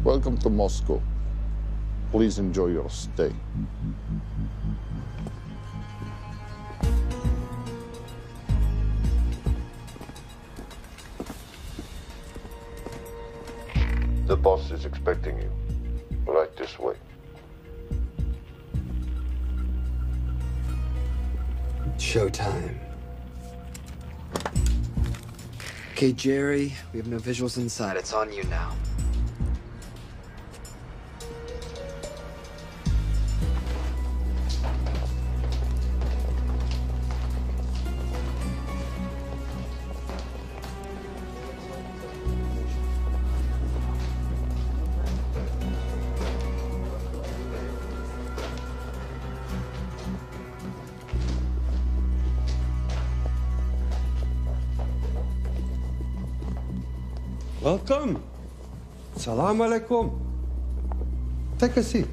Welcome to Moscow. Please enjoy your stay. The boss is expecting you. Right this way. Showtime. Okay, Jerry, we have no visuals inside. It's on you now. Welcome. Salam alaikum. Take a seat.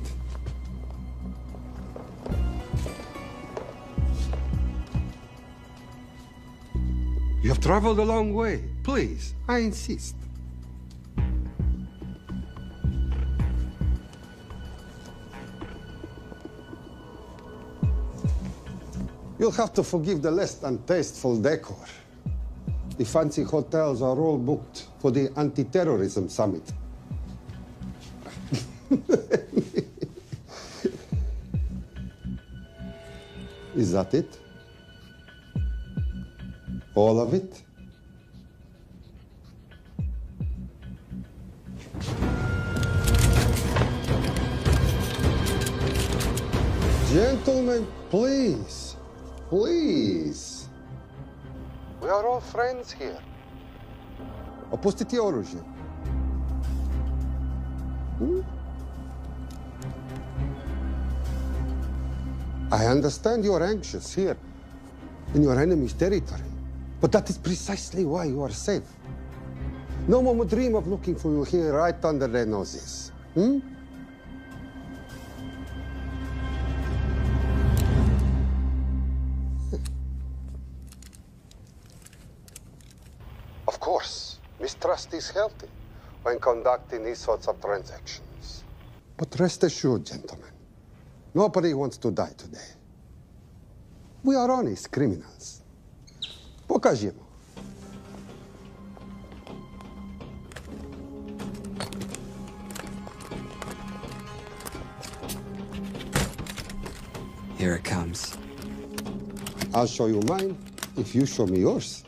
You have traveled a long way. Please, I insist. You'll have to forgive the less than tasteful decor. The fancy hotels are all booked for the anti-terrorism summit. Is that it? All of it? Gentlemen, please, please. We are all friends here. Опустите оружие. I understand you're anxious here in your enemy's territory, but that is precisely why you are safe. No one would dream of looking for you here right under their noses. Of course, mistrust is healthy when conducting these sorts of transactions. But rest assured, gentlemen, nobody wants to die today. We are honest criminals. Покажемо. Here it comes. I'll show you mine if you show me yours.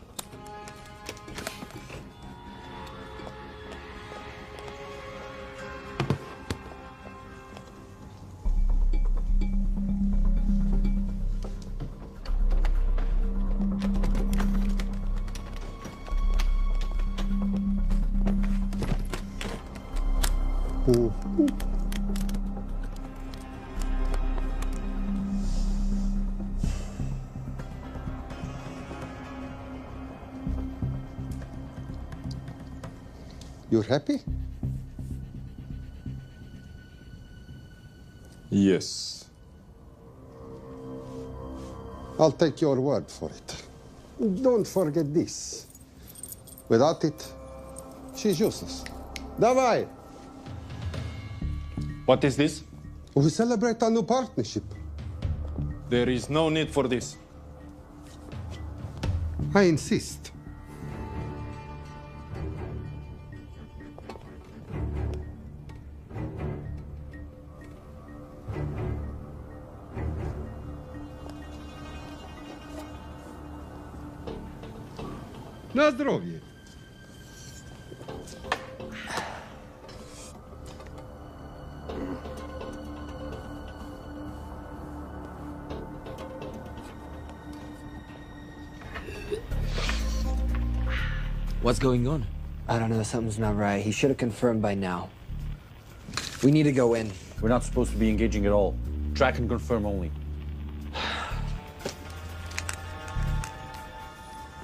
You're happy? Yes. I'll take your word for it. Don't forget this. Without it, she's useless. Давай! What is this? We celebrate a new partnership. There is no need for this. I insist. На здоровье. What's going on? I don't know, something's not right. He should have confirmed by now. We need to go in. We're not supposed to be engaging at all. Track and confirm only.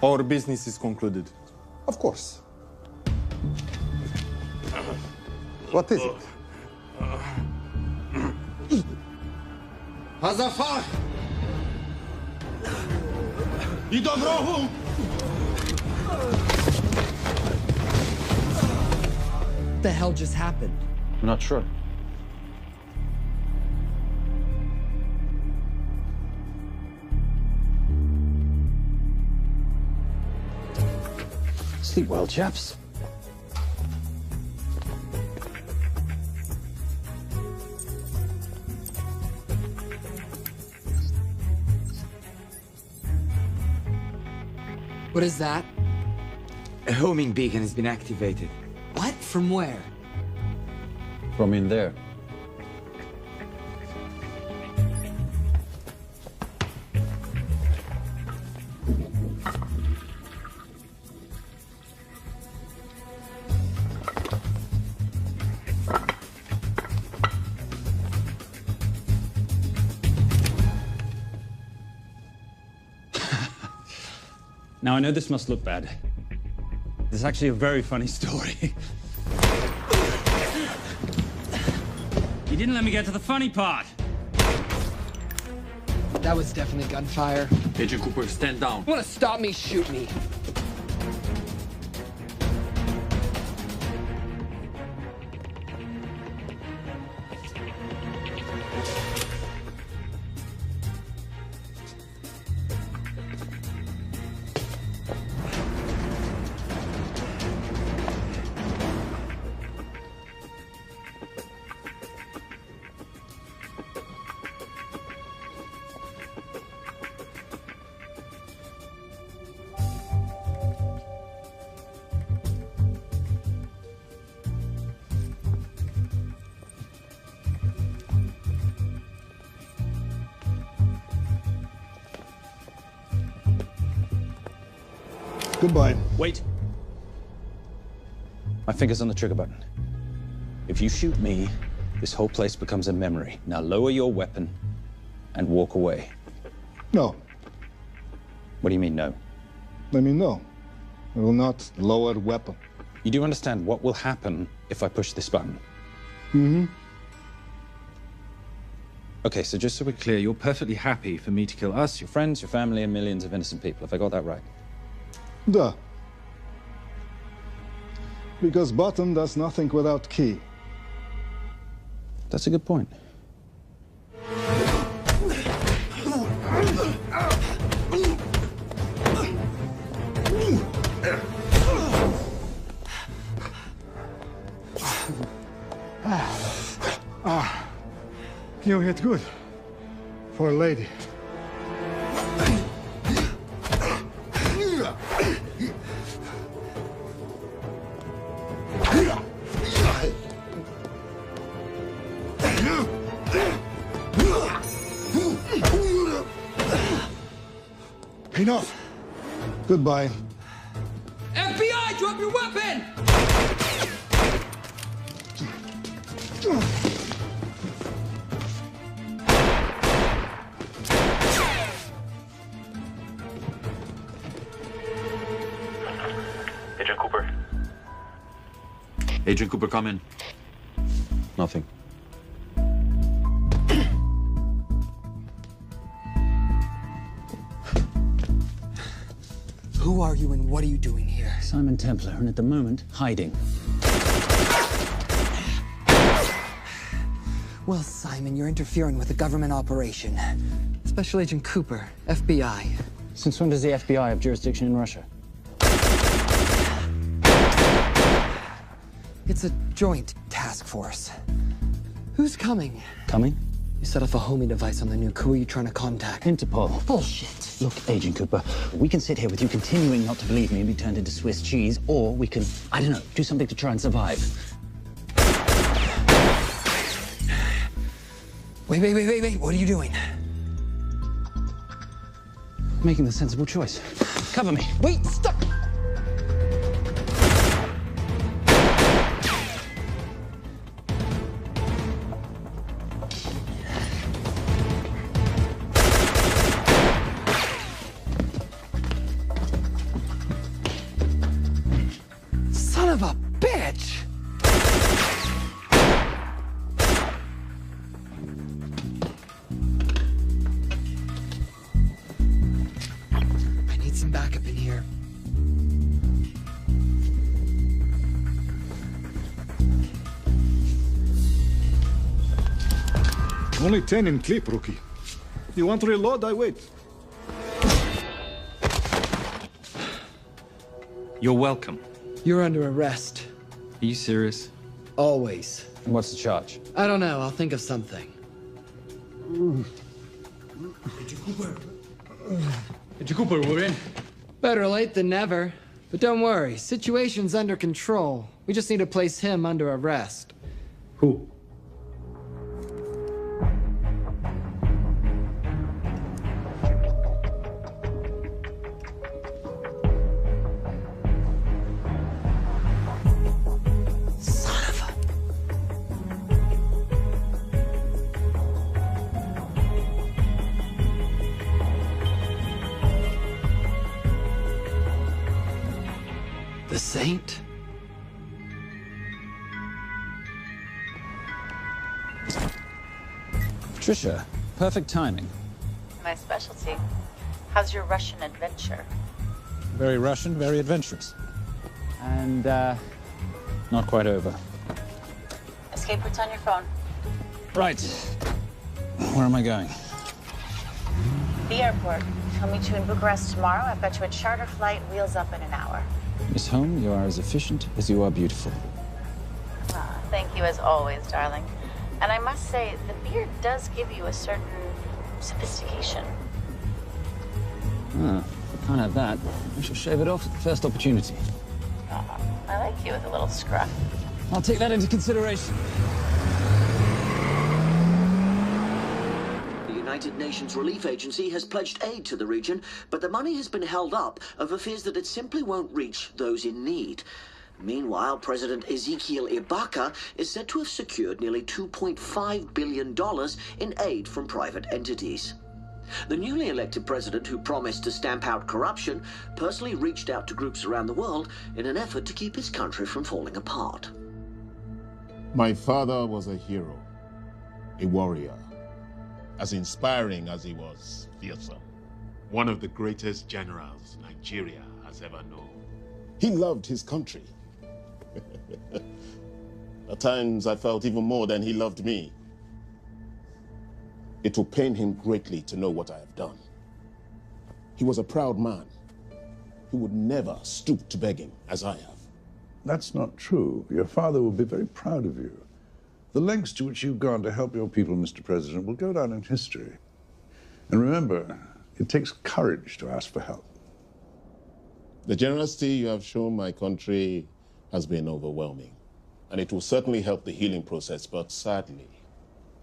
Our business is concluded. Of course. What is it? Hazafar! I dorogu! What the hell just happened? I'm not sure. Sleep well, chaps. What is that? A homing beacon has been activated. What? From where? From in there. Now, I know this must look bad. This is actually a very funny story. You didn't let me get to the funny part. That was definitely gunfire. Agent Cooper, stand down. You wanna stop me, shoot me. Goodbye. Wait. My finger's on the trigger button. If you shoot me, this whole place becomes a memory. Now lower your weapon and walk away. No. What do you mean, no? I mean, no. I will not lower weapon. You do understand what will happen if I push this button? Mm-hmm. Okay, so just so we're clear, you're perfectly happy for me to kill us, your friends, your family, and millions of innocent people. Have I got that right? Duh. Because button does nothing without key. That's a good point. You hit good. For a lady. Enough. Goodbye. FBI, drop your weapon! Agent Cooper. Agent Cooper, come in. Nothing. Who are you and what are you doing here? Simon Templar, and at the moment, hiding. Well, Simon, you're interfering with a government operation. Special Agent Cooper, FBI. Since when does the FBI have jurisdiction in Russia? It's a joint task force. Who's coming? Coming? You set off a homing device on the nuke. Who are you trying to contact? Interpol. Bullshit. Look, Agent Cooper, we can sit here with you continuing not to believe me and be turned into Swiss cheese, or we can, I don't know, do something to try and survive. Wait. What are you doing? Making the sensible choice. Cover me. Wait, stop! Son of a bitch! I need some backup in here. Only 10 in clip, rookie. You want to reload? I wait. You're welcome. You're under arrest. Are you serious? Always. What's the charge? I don't know. I'll think of something. Cooper, we're in. Better late than never. But don't worry. Situation's under control. We just need to place him under arrest. Who? Son of a... The Saint? Patricia, perfect timing. My specialty. How's your Russian adventure? Very Russian, very adventurous. And, not quite over. Escape routes on your phone. Right. Where am I going? The airport. I'll meet you in Bucharest tomorrow. I've got you a charter flight, wheels up in an hour. Miss Holm, you are as efficient as you are beautiful. Ah, thank you as always, darling. And I must say, the beard does give you a certain sophistication. Ah, if I can't have that, I shall shave it off at the first opportunity. Oh, I like you with a little scruff. I'll take that into consideration. The United Nations Relief Agency has pledged aid to the region, but the money has been held up over fears that it simply won't reach those in need. Meanwhile, President Ezekiel Ibaka is said to have secured nearly $2.5 billion in aid from private entities. The newly elected president, who promised to stamp out corruption, personally reached out to groups around the world in an effort to keep his country from falling apart. My father was a hero, a warrior, as inspiring as he was fearsome. One of the greatest generals Nigeria has ever known. He loved his country. At times, I felt even more than he loved me. It will pain him greatly to know what I have done. He was a proud man who would never stoop to begging as I have. That's not true. Your father will be very proud of you. The lengths to which you've gone to help your people, Mr. President, will go down in history. And remember, it takes courage to ask for help. The generosity you have shown my country has been overwhelming. And it will certainly help the healing process, but sadly,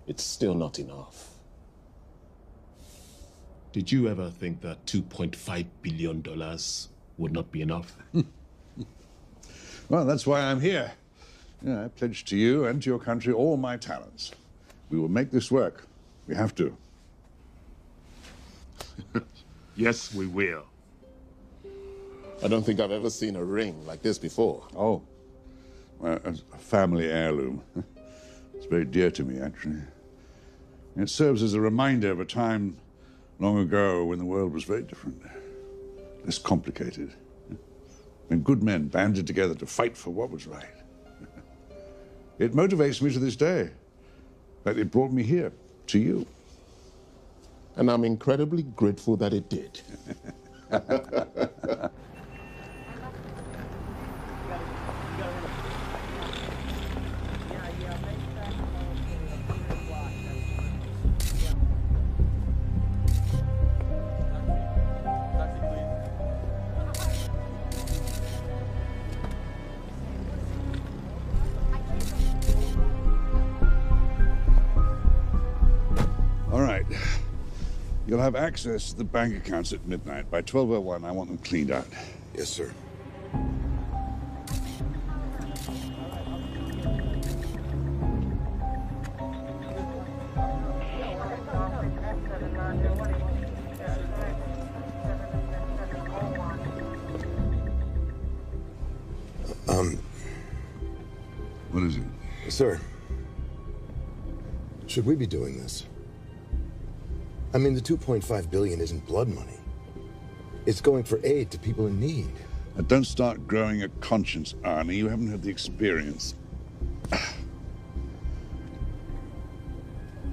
it's still not enough. Did you ever think that $2.5 billion would not be enough? Well, that's why I'm here. I pledge to you and to your country all my talents. We will make this work. We have to. Yes, we will. I don't think I've ever seen a ring like this before. Oh, well, a family heirloom. It's very dear to me, actually. It serves as a reminder of a time long ago when the world was very different, less complicated, when good men banded together to fight for what was right. It motivates me to this day. But it brought me here, to you. And I'm incredibly grateful that it did. All right. You'll have access to the bank accounts at midnight. By 12:01, I want them cleaned out. Yes, sir. What is it? Sir, should we be doing this? I mean, the $2.5 billion isn't blood money. It's going for aid to people in need. Now, don't start growing a conscience, Arnie. You haven't had the experience.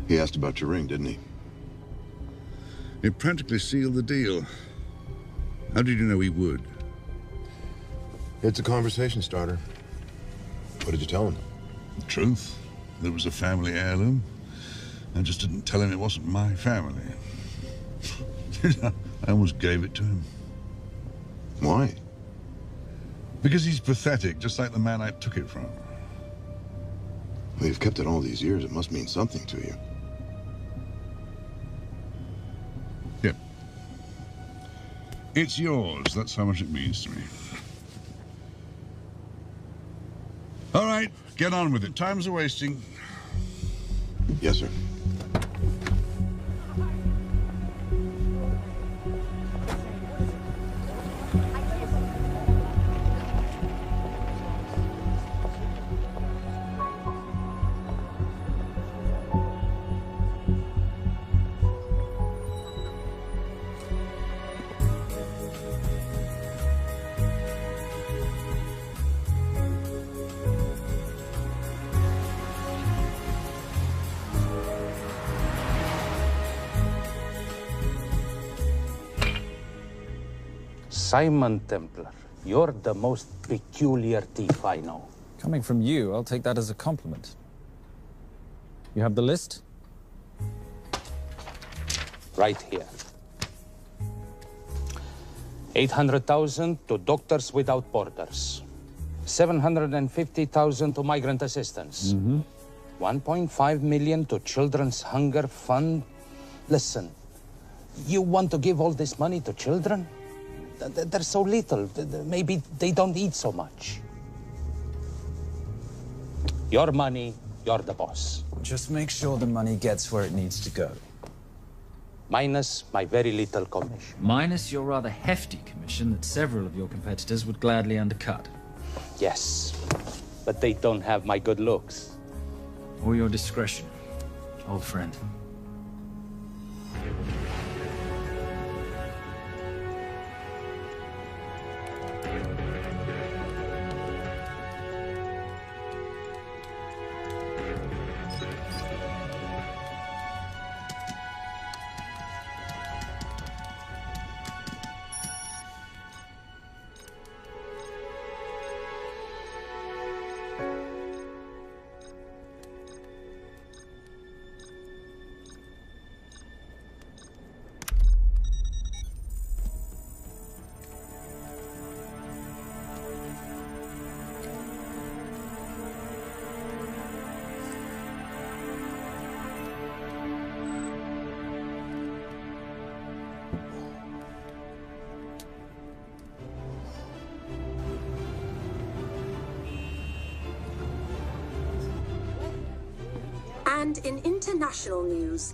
He asked about your ring, didn't he? It practically sealed the deal. How did you know he would? It's a conversation starter. What did you tell him? The truth. There was a family heirloom. I just didn't tell him it wasn't my family. I almost gave it to him. Why? Because he's pathetic, just like the man I took it from. Well, you've kept it all these years. It must mean something to you. Yeah. It's yours. That's how much it means to me. All right, get on with it. Time's a wasting. Yes, sir. Simon Templar, you're the most peculiar thief I know. Coming from you, I'll take that as a compliment. You have the list? Right here. 800,000 to Doctors Without Borders. 750,000 to migrant assistance. 1.5 million to Children's Hunger Fund. Listen, you want to give all this money to children? They're so little. Maybe they don't eat so much. Your money, you're the boss. Just make sure the money gets where it needs to go. Minus my very little commission. Minus your rather hefty commission that several of your competitors would gladly undercut. Yes, but they don't have my good looks. Or your discretion, old friend. And in international news,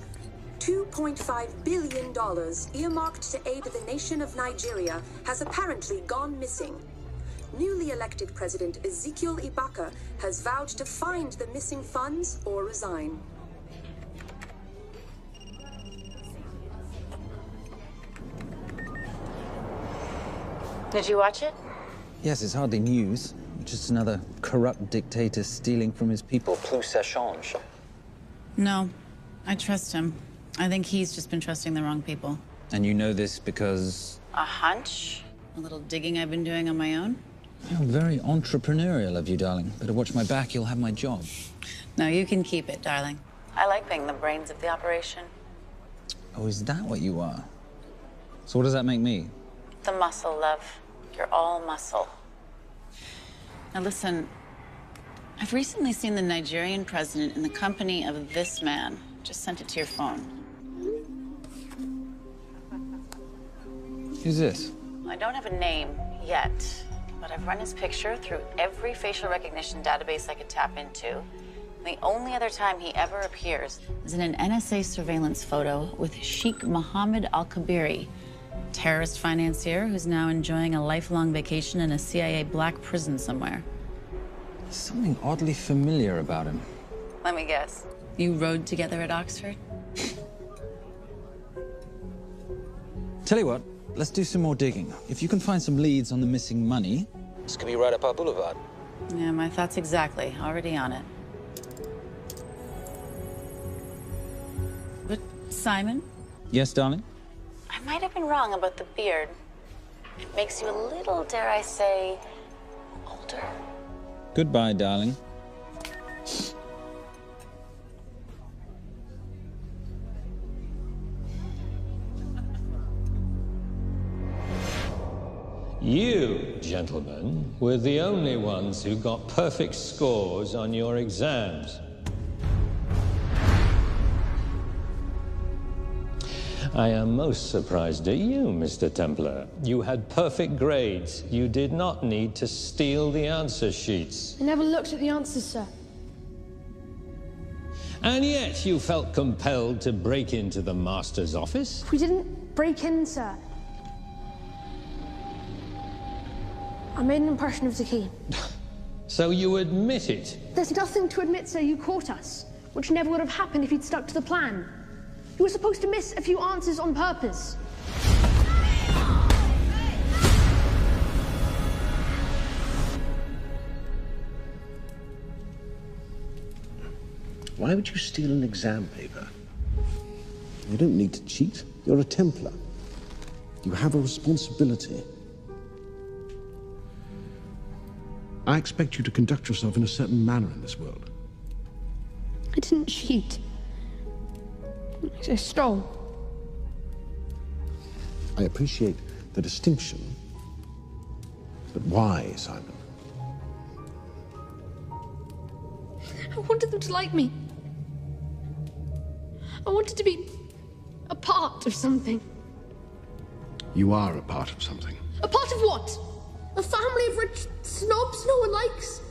$2.5 billion earmarked to aid the nation of Nigeria has apparently gone missing. Newly elected President Ezekiel Ibaka has vowed to find the missing funds or resign. Did you watch it? Yes, it's hardly news. Just another corrupt dictator stealing from his people. Plus ça change. No, I trust him. I think he's just been trusting the wrong people. And you know this because... A hunch? A little digging I've been doing on my own? You're very entrepreneurial of you, darling. Better watch my back, you'll have my job. No, you can keep it, darling. I like being the brains of the operation. Oh, is that what you are? So what does that make me? The muscle, love. You're all muscle. Now listen, I've recently seen the Nigerian president in the company of this man. Just sent it to your phone. Who's this? I don't have a name yet, but I've run his picture through every facial recognition database I could tap into. The only other time he ever appears is in an NSA surveillance photo with Sheikh Mohammed Al-Kabiri, terrorist financier who's now enjoying a lifelong vacation in a CIA black prison somewhere. There's something oddly familiar about him. Let me guess. You rode together at Oxford? Tell you what, let's do some more digging. If you can find some leads on the missing money, this could be right up our boulevard. Yeah, my thoughts exactly. Already on it. Simon? Yes, darling? I might have been wrong about the beard. It makes you a little, dare I say, older. Goodbye, darling. You, gentlemen, were the only ones who got perfect scores on your exams. I am most surprised at you, Mr. Templar. You had perfect grades. You did not need to steal the answer sheets. I never looked at the answers, sir. And yet you felt compelled to break into the master's office? We didn't break in, sir. I made an impression of the key. So you admit it? There's nothing to admit, sir. You caught us, which never would have happened if you'd stuck to the plan. You were supposed to miss a few answers on purpose. Why would you steal an exam paper? You don't need to cheat. You're a Templar. You have a responsibility. I expect you to conduct yourself in a certain manner in this world. I didn't cheat. I stole. I appreciate the distinction. But why, Simon? I wanted them to like me. I wanted to be a part of something. You are a part of something. A part of what? A family of rich snobs no one likes?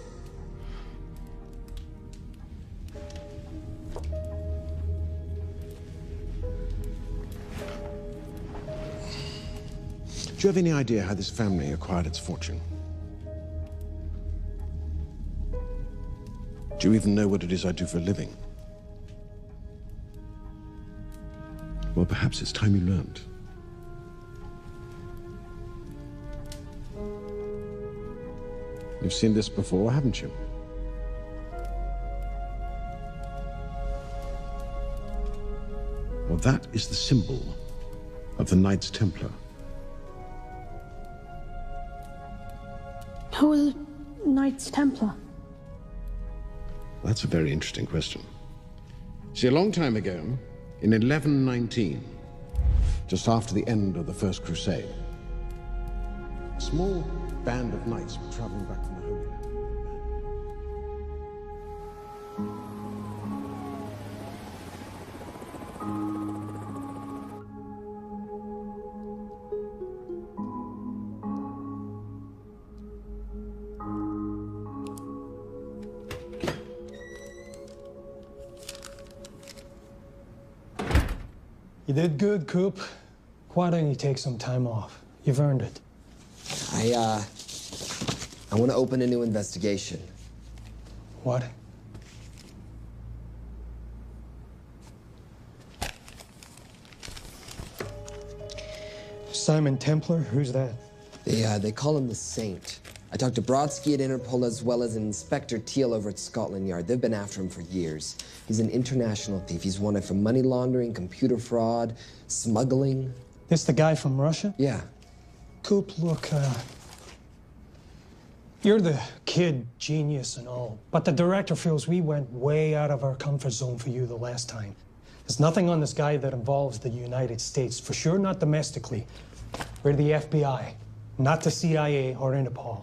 Do you have any idea how this family acquired its fortune? Do you even know what it is I do for a living? Well, perhaps it's time you learned. You've seen this before, haven't you? Well, that is the symbol of the Knights Templar. Who are the Knights Templar? That's a very interesting question. See, a long time ago, in 1119, just after the end of the First Crusade, a small band of knights were traveling back from the Holy Land. You did good, Coop. Why don't you take some time off? You've earned it. I want to open a new investigation. What? Simon Templar? Who's that? They call him the Saint. I talked to Brodsky at Interpol as well as Inspector Teal over at Scotland Yard. They've been after him for years. He's an international thief. He's wanted for money laundering, computer fraud, smuggling. This the guy from Russia? Yeah. Coop, look, you're the kid genius and all, but the director feels we went way out of our comfort zone for you the last time. There's nothing on this guy that involves the United States, for sure not domestically. We're the FBI, not the CIA or Interpol.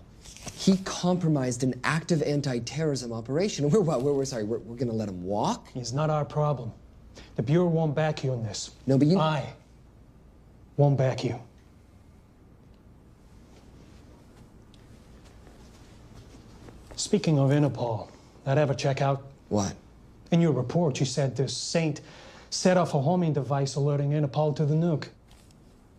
He compromised an active anti-terrorism operation. We're gonna let him walk? He's not our problem. The Bureau won't back you on this. No, but I won't back you. Speaking of Interpol, that ever check out? What? In your report, you said this Saint set off a homing device alerting Interpol to the nuke.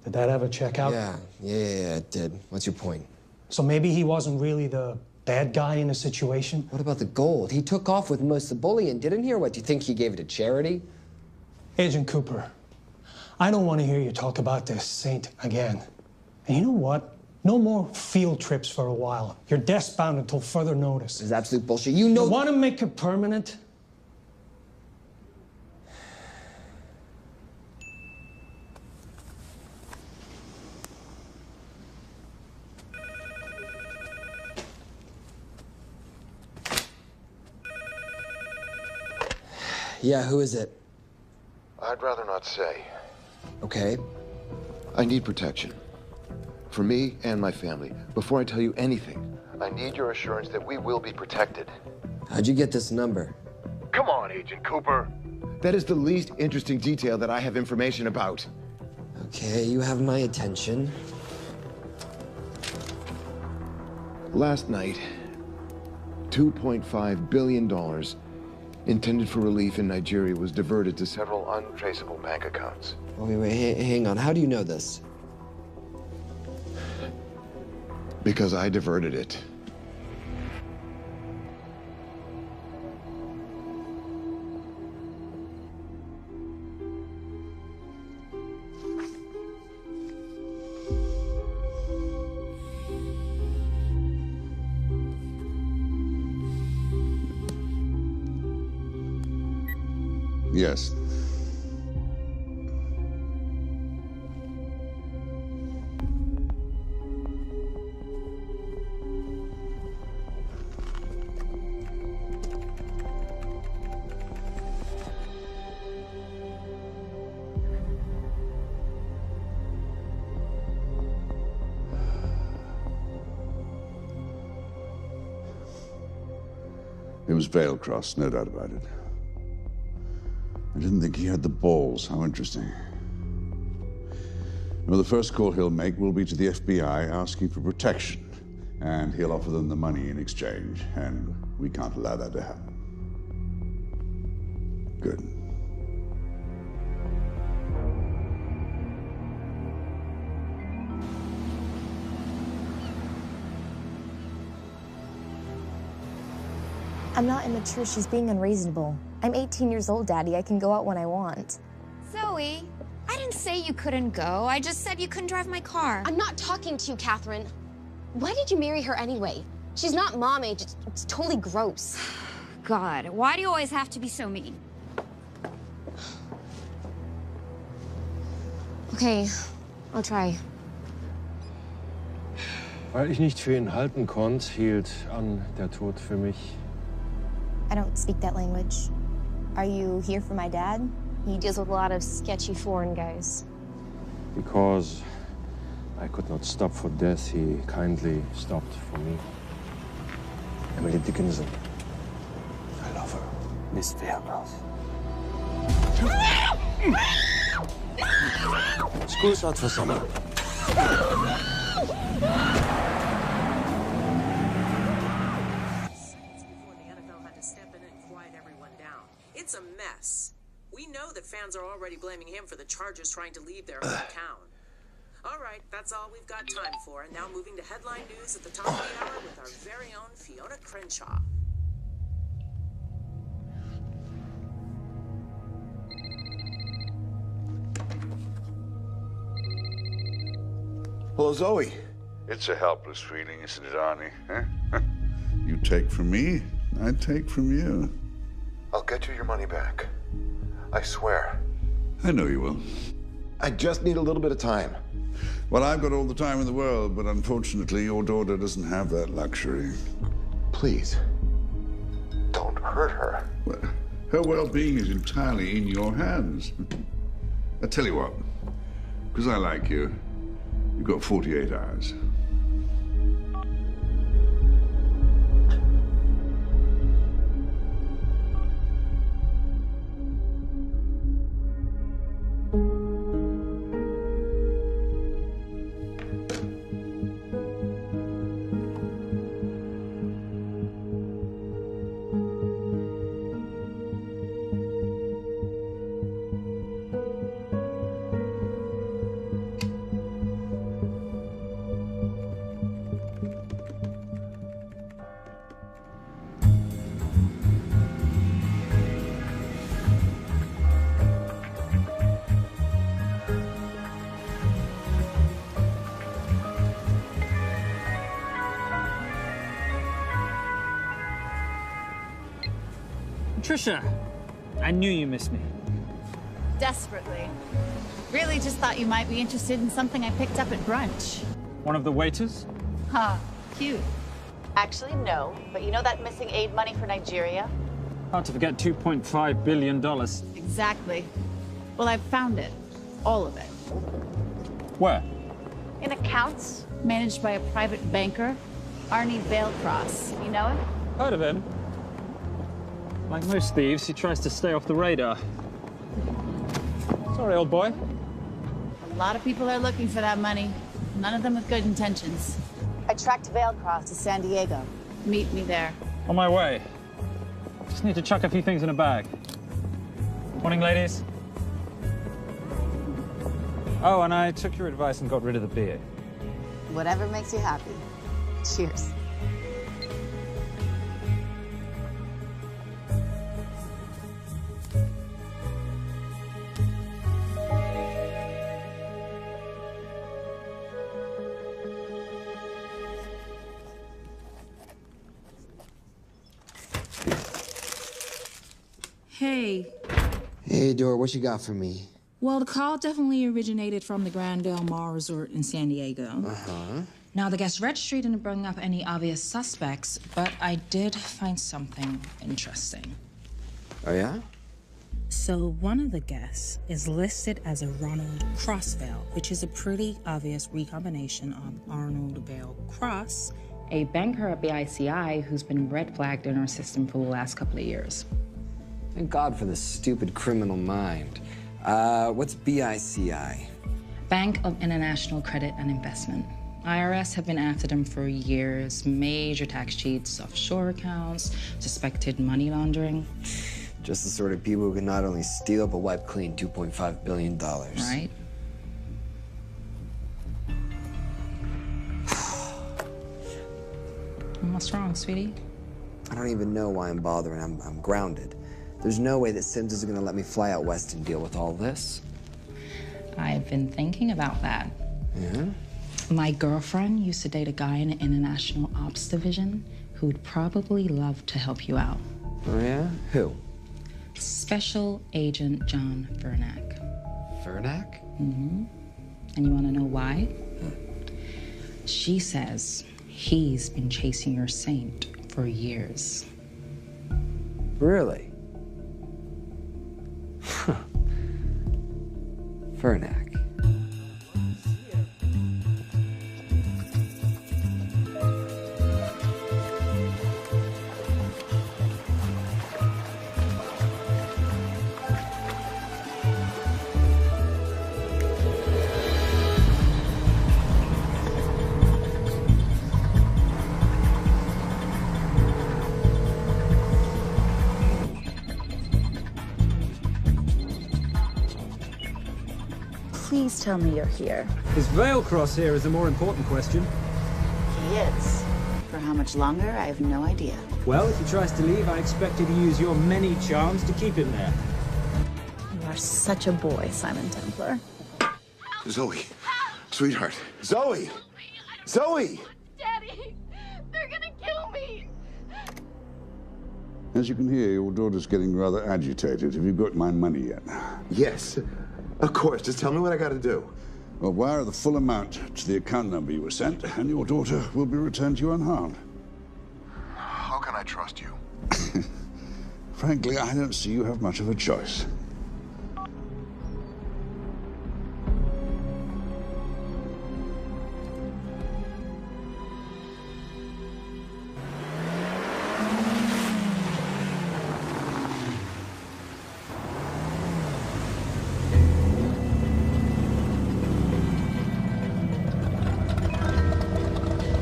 Did that ever check out? Yeah, it did. What's your point? So maybe he wasn't really the bad guy in the situation? What about the gold? He took off with most of the bullion, didn't he? Or what, do you think he gave it to charity? Agent Cooper, I don't want to hear you talk about this Saint again. And you know what? No more field trips for a while. You're desk-bound until further notice. This is absolute bullshit. You know... You want to make it permanent? Yeah, who is it? I'd rather not say. Okay. I need protection. For me and my family. Before I tell you anything, I need your assurance that we will be protected. How'd you get this number? Come on, Agent Cooper. That is the least interesting detail that I have information about. Okay, you have my attention. Last night, $2.5 billion intended for relief in Nigeria was diverted to several untraceable bank accounts. Oh, wait, hang on. How do you know this? Because I diverted it. Yes. It was veil crossed, no doubt about it. I didn't think he had the balls. How interesting. Well, the first call he'll make will be to the FBI asking for protection. And he'll offer them the money in exchange. And we can't allow that to happen. Good. I'm not immature. She's being unreasonable. I'm 18 years old, Daddy. I can go out when I want. Zoe, I didn't say you couldn't go. I just said you couldn't drive my car. I'm not talking to you, Catherine. Why did you marry her anyway? She's not mom age. It's totally gross. God, why do you always have to be so mean? Okay, I'll try. Weil ich nicht für ihn halten konnte, hielt an der Tod für mich. I don't speak that language. Are you here for my dad? He deals with a lot of sketchy foreign guys. Because I could not stop for death, he kindly stopped for me. Emily Dickinson. I love her. Miss Fairmouth. School's out for summer. It's a mess. We know that fans are already blaming him for the Chargers trying to leave their hometown. All right, that's all we've got time for. And now moving to headline news at the top of the hour with our very own Fiona Crenshaw. Hello, Zoe. It's a helpless feeling, isn't it, Arnie? Huh? You take from me, I take from you. I'll get you your money back. I swear. I know you will. I just need a little bit of time. Well, I've got all the time in the world, but unfortunately, your daughter doesn't have that luxury. Please, don't hurt her. Well, her well-being is entirely in your hands. I tell you what, because I like you, you've got 48 hours. Trisha, I knew you missed me. Desperately. Really just thought you might be interested in something I picked up at brunch. One of the waiters? Huh, cute. Actually, no. But you know that missing aid money for Nigeria? Hard to forget $2.5 billion. Exactly. Well, I've found it. All of it. Where? In accounts managed by a private banker, Arnie Vailcross. You know him? Heard of him. Like most thieves, he tries to stay off the radar. Sorry, old boy. A lot of people are looking for that money. None of them with good intentions. I tracked Vailcross to San Diego. Meet me there. On my way. Just need to chuck a few things in a bag. Morning, ladies. Oh, and I took your advice and got rid of the beer. Whatever makes you happy. Cheers. Hey. Hey, Dora, what you got for me? Well, the call definitely originated from the Grand Del Mar Resort in San Diego. Uh-huh. Now, the guest registry didn't bring up any obvious suspects, but I did find something interesting. Oh, yeah? So one of the guests is listed as a Ronald Crossvale, which is a pretty obvious recombination of Arnold Vale Cross, a banker at BICI who's been red flagged in our system for the last couple of years. Thank God for the stupid criminal mind. What's BICI? Bank of International Credit and Investment. IRS have been after them for years. Major tax cheats, offshore accounts, suspected money laundering. Just the sort of people who can not only steal but wipe clean $2.5 billion. Right? What's wrong, sweetie? I don't even know why I'm bothering. I'm grounded. There's no way that Sims is gonna let me fly out west and deal with all this. I've been thinking about that. Yeah? My girlfriend used to date a guy in the International Ops Division who'd probably love to help you out. Oh, yeah? Who? Special Agent John Vernack. Vernack? Mm-hmm. And you want to know why? She says he's been chasing your saint for years. Really? Huh. Vernack. Please tell me you're here. Is Vailcross here is the more important question. He is. For how much longer, I have no idea. Well, if he tries to leave, I expect you to use your many charms to keep him there. You are such a boy, Simon Templar. Zoe. Sweetheart. Zoe! Zoe! Daddy, they're gonna kill me. As you can hear, your daughter's getting rather agitated. Have you got my money yet? Yes. Of course. Just tell me what I gotta do. Well, wire the full amount to the account number you were sent, and your daughter will be returned to you unharmed. How can I trust you? Frankly, I don't see you have much of a choice.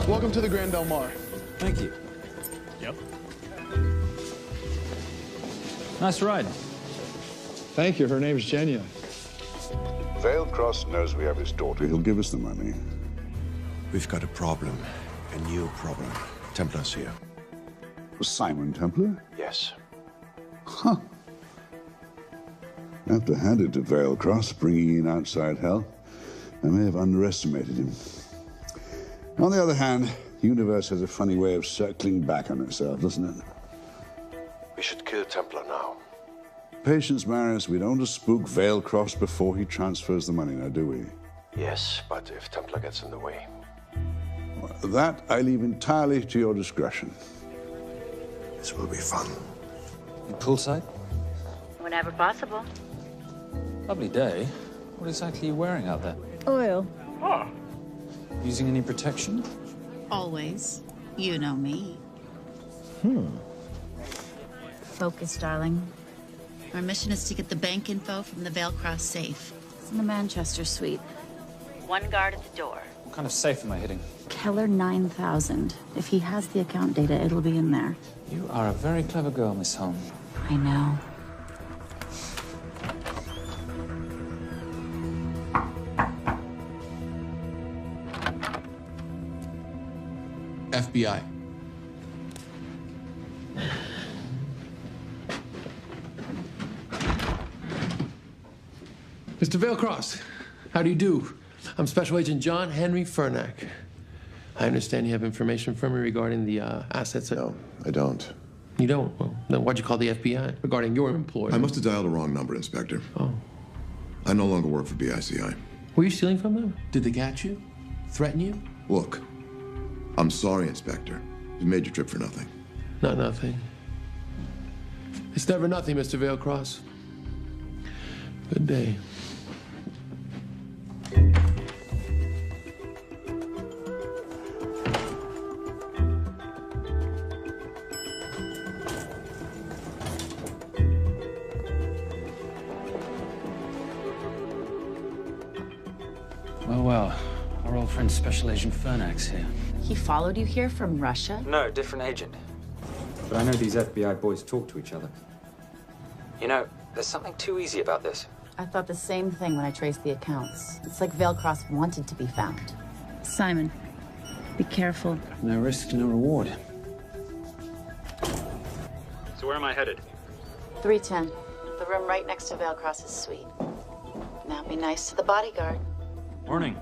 Welcome to the Grand Del Mar. Thank you. Yep. Nice ride. Thank you. Her name's Genya. Vailcross knows we have his daughter. He'll give us the money. We've got a problem. A new problem. Templar's here. Simon Templar? Yes. Huh. I have to hand it to Vailcross, bringing in outside help. I may have underestimated him. On the other hand, the universe has a funny way of circling back on itself, doesn't it? We should kill Templar now. Patience, Marius. We don't want to spook Vailcross before he transfers the money, now, do we? Yes, but if Templar gets in the way. That I leave entirely to your discretion. This will be fun. Poolside? Whenever possible. Lovely day. What exactly are you wearing out there? Oil. Using any protection? Always. You know me. Focus, darling. Our mission is to get the bank info from the Veilcross safe. It's in the Manchester suite. One guard at the door. What kind of safe am I hitting? Keller 9000. If he has the account data, it'll be in there. You are a very clever girl, Miss Holm. I know. FBI. Mr. Veilcross, how do you do? I'm Special Agent John Henry Furnack. I understand you have information from me regarding the assets. No, I don't. You don't? Well, then why'd you call the FBI regarding your employer? I must have dialed the wrong number, Inspector. Oh. I no longer work for BICI. Were you stealing from them? Did they catch you? Threaten you? Look, I'm sorry, Inspector. You made your trip for nothing. Not nothing. It's never nothing, Mr. Veilcross. Good day. Well, our old friend Special Agent Furnack's here. He followed you here from Russia? No, different agent. But I know these FBI boys talk to each other. You know, there's something too easy about this. I thought the same thing when I traced the accounts. It's like Veilcross wanted to be found. Simon, be careful. No risk, no reward. So where am I headed? 310. The room right next to Veilcross's suite. Now be nice to the bodyguard. Morning.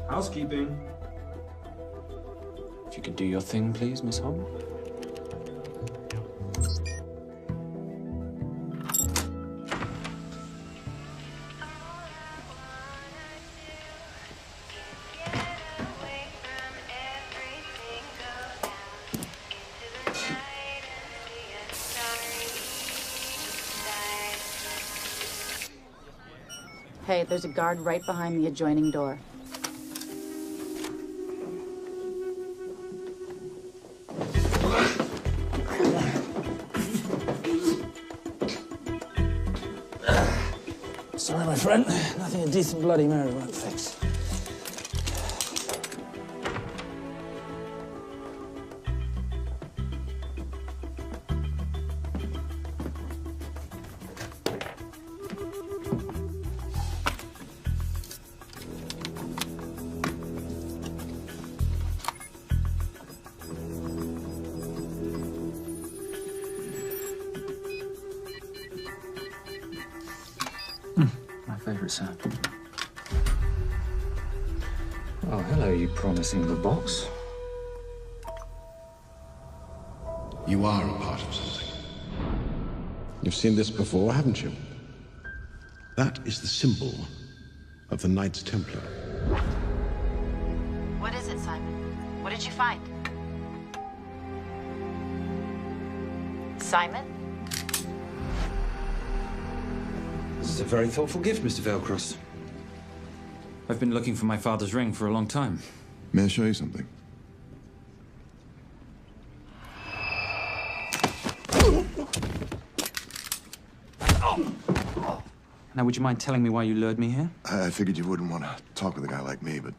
Housekeeping. If you could do your thing, please, Miss Holm. Hey, there's a guard right behind the adjoining door. Sorry, my friend. Nothing a decent Bloody Mary won't fix. My favorite sound. Oh, hello, you promising little box. You are a part of something. You've seen this before, haven't you? That is the symbol of the Knights Templar. What is it, Simon? What did you find? Simon? This is a very thoughtful gift, Mr. Veilcross. I've been looking for my father's ring for a long time. May I show you something? Now, would you mind telling me why you lured me here? I figured you wouldn't want to talk with a guy like me, but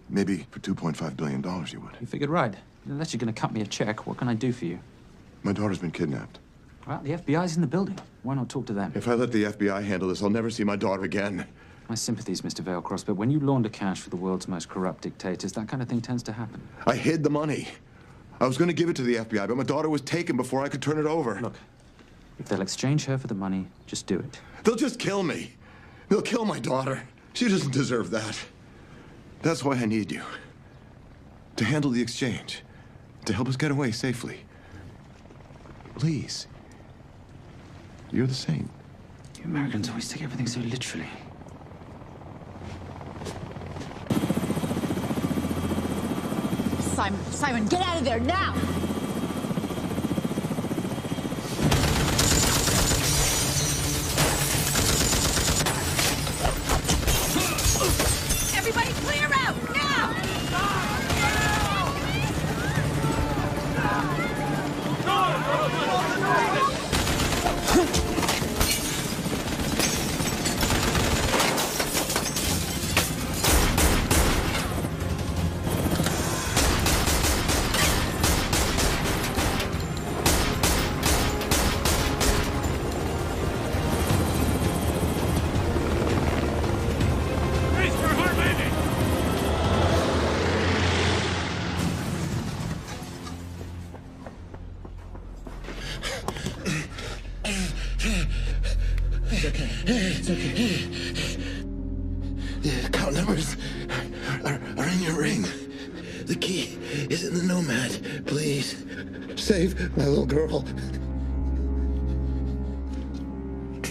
maybe for $2.5 billion you would. You figured right. Unless you're going to cut me a check, what can I do for you? My daughter's been kidnapped. Well, the FBI's in the building. Why not talk to them? If I let the FBI handle this, I'll never see my daughter again. My sympathies, Mr. Veilcross, but when you launder cash for the world's most corrupt dictators, that kind of thing tends to happen. I hid the money. I was going to give it to the FBI, but my daughter was taken before I could turn it over. Look, if they'll exchange her for the money, just do it. They'll just kill me. They'll kill my daughter. She doesn't deserve that. That's why I need you. To handle the exchange. To help us get away safely. Please. You're the saint. You Americans always take everything so literally. Simon, get out of there now! Everybody clear out, now! It's okay. The account numbers are in your ring. The key is in the Nomad. Please, save my little girl.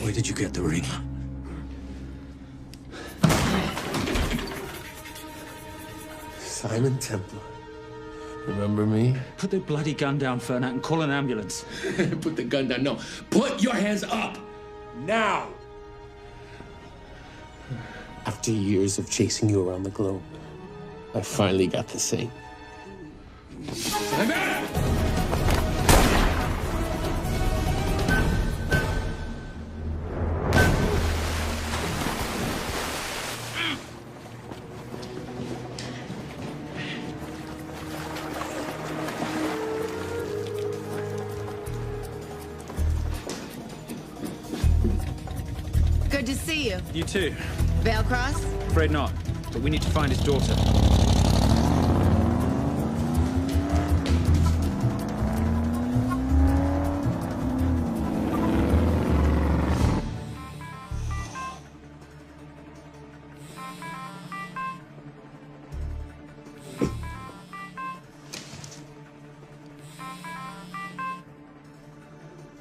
Where did you get the ring? Simon Templar. Remember me? Put the bloody gun down, Fernak, and call an ambulance. Put the gun down. No. Put your hands up! Now! After years of chasing you around the globe, I finally got the same. Good to see you. You too. Veil Cross? Afraid not, but we need to find his daughter.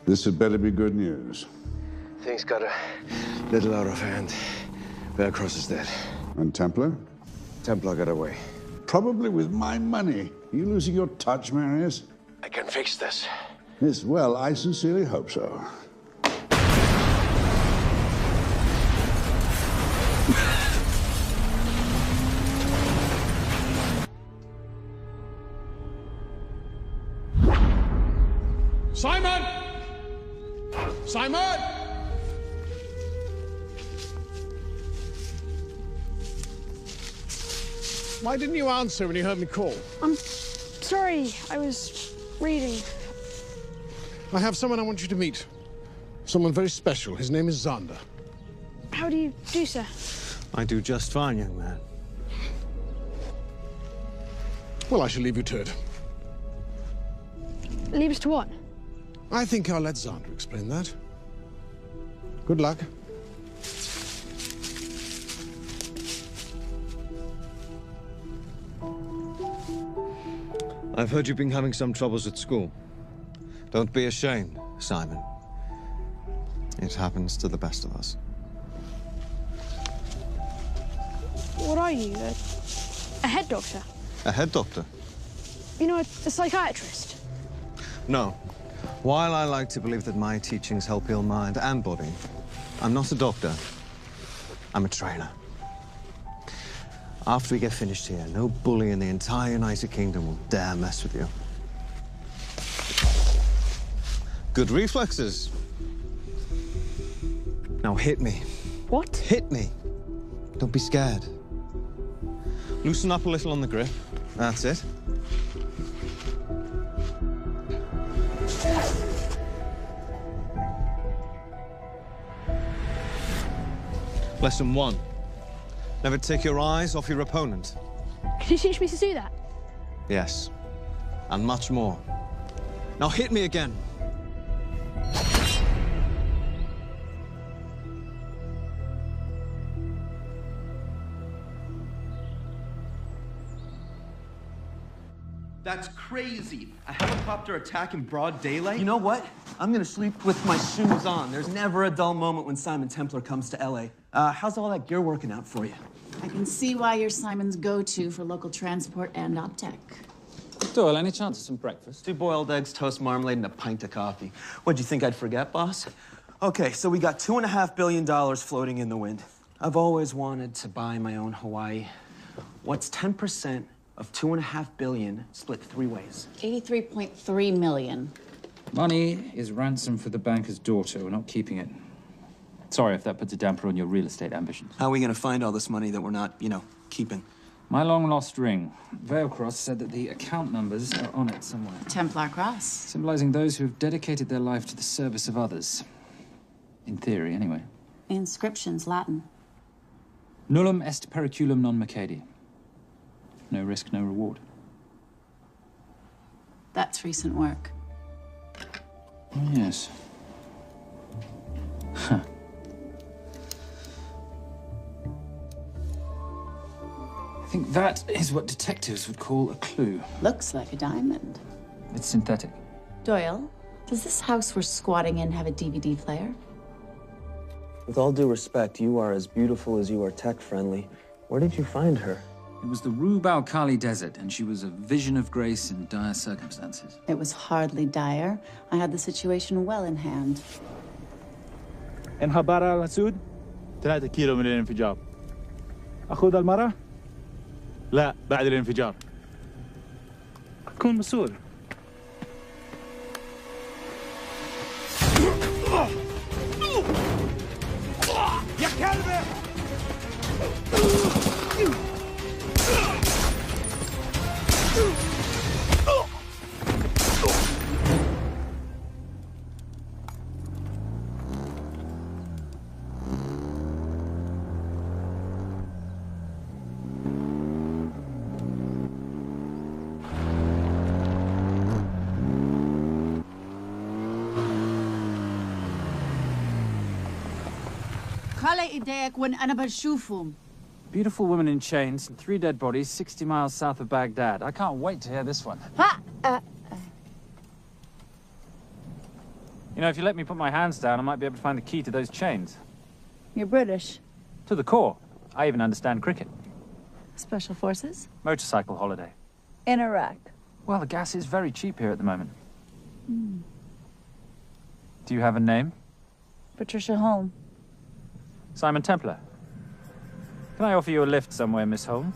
This had better be good news. Things got a little out of hand. Bearcross is dead. And Templar? Templar got away. Probably with my money. Are you losing your touch, Marius? I can fix this. Yes, well, I sincerely hope so. Simon! Simon! Why didn't you answer when you heard me call? I'm sorry, I was reading. I have someone I want you to meet. Someone very special. His name is Zander. How do you do, sir? I do just fine, young man. Well, I shall leave you to it. Leave us to what? I think I'll let Zander explain that. Good luck. I've heard you've been having some troubles at school. Don't be ashamed, Simon. It happens to the best of us. What are you, a head doctor? A head doctor? You know, a psychiatrist? No. While I like to believe that my teachings help heal mind and body, I'm not a doctor. I'm a trainer. After we get finished here, no bully in the entire United Kingdom will dare mess with you. Good reflexes. Now hit me. What? Hit me. Don't be scared. Loosen up a little on the grip. That's it. Lesson 1. Never take your eyes off your opponent. Can you teach me to do that? Yes. And much more. Now hit me again. That's crazy. A helicopter attack in broad daylight? You know what? I'm gonna sleep with my shoes on. There's never a dull moment when Simon Templar comes to LA. How's all that gear working out for you? I can see why you're Simon's go-to for local transport and OpTech. Doyle, any chance of some breakfast? 2 boiled eggs, toast, marmalade, and a pint of coffee. What'd you think I'd forget, boss? Okay, so we got $2.5 billion floating in the wind. I've always wanted to buy my own Hawaii. What's 10% of $2.5 billion split 3 ways? 83.3 million. Money is ransom for the banker's daughter. We're not keeping it. Sorry if that puts a damper on your real estate ambitions. How are we gonna find all this money that we're not, keeping? My long-lost ring. Veilcross said that the account numbers are on it somewhere. Templar Cross. Symbolizing those who have dedicated their life to the service of others. In theory, anyway. The inscription's Latin. Nullum est periculum non mercedi. No risk, no reward. That's recent work. Oh, yes. Huh. I think that is what detectives would call a clue. Looks like a diamond. It's synthetic. Doyle, does this house we're squatting in have a DVD player? With all due respect, you are as beautiful as you are tech-friendly. Where did you find her? It was the Rub al-Khali Desert, and she was a vision of grace in dire circumstances. It was hardly dire. I had the situation well in hand. انخبار على السود 3 كيلو من الانفجار. أخذ المرة؟ لا بعد الانفجار. كون مسؤول. يا كلبة! خلي ايديك وين أنا بشوفهم. Beautiful woman in chains and 3 dead bodies 60 miles south of Baghdad. I can't wait to hear this one. You know, if you let me put my hands down, I might be able to find the key to those chains. You're British. To the core. I even understand cricket. Special Forces? Motorcycle holiday. In Iraq. Well, the gas is very cheap here at the moment. Do you have a name? Patricia Holm. Simon Templar. Can I offer you a lift somewhere, Miss Holm?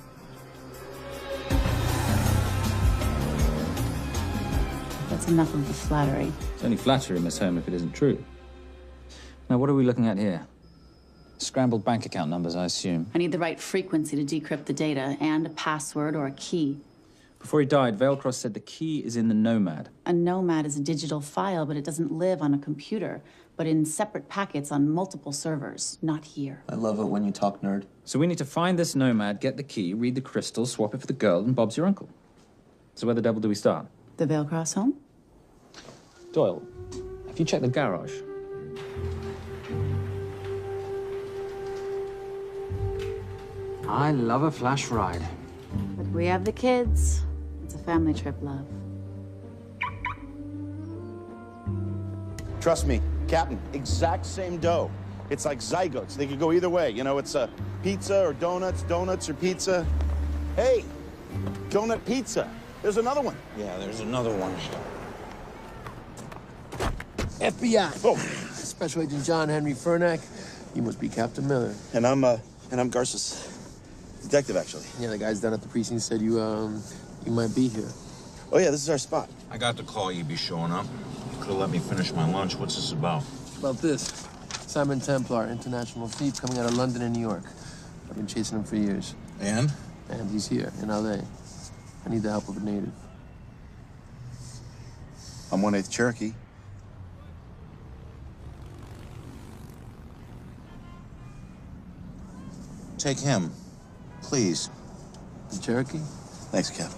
That's enough of the flattery. It's only flattery, Miss Holm, if it isn't true. Now, what are we looking at here? Scrambled bank account numbers, I assume. I need the right frequency to decrypt the data and a password or a key. Before he died, Veilcross said the key is in the Nomad. A Nomad is a digital file, but it doesn't live on a computer, but in separate packets on multiple servers, not here. I love it when you talk nerd. So we need to find this Nomad, get the key, read the crystal, swap it for the girl, and Bob's your uncle. So where the devil do we start? The Veilcross home? Doyle, have you checked the garage? I love a flash ride. But we have the kids. It's a family trip, love. Trust me, Captain, exact same dough. It's like zygotes. They could go either way. You know, it's a pizza or donuts, donuts or pizza. Hey, donut pizza. There's another one. Yeah, there's another one. FBI. Oh. Special Agent John Henry Fernack. You must be Captain Miller. And I'm Garces. Detective, actually. Yeah, the guys down at the precinct said you might be here. Oh, yeah, this is our spot. I got the call you'd be showing up. You could have let me finish my lunch. What's this about? About this. Simon Templar, international thief coming out of London and New York. I've been chasing him for years. And? And he's here, in L.A. I need the help of a native. I'm 1/8 Cherokee. Take him, please. The Cherokee? Thanks, Cap.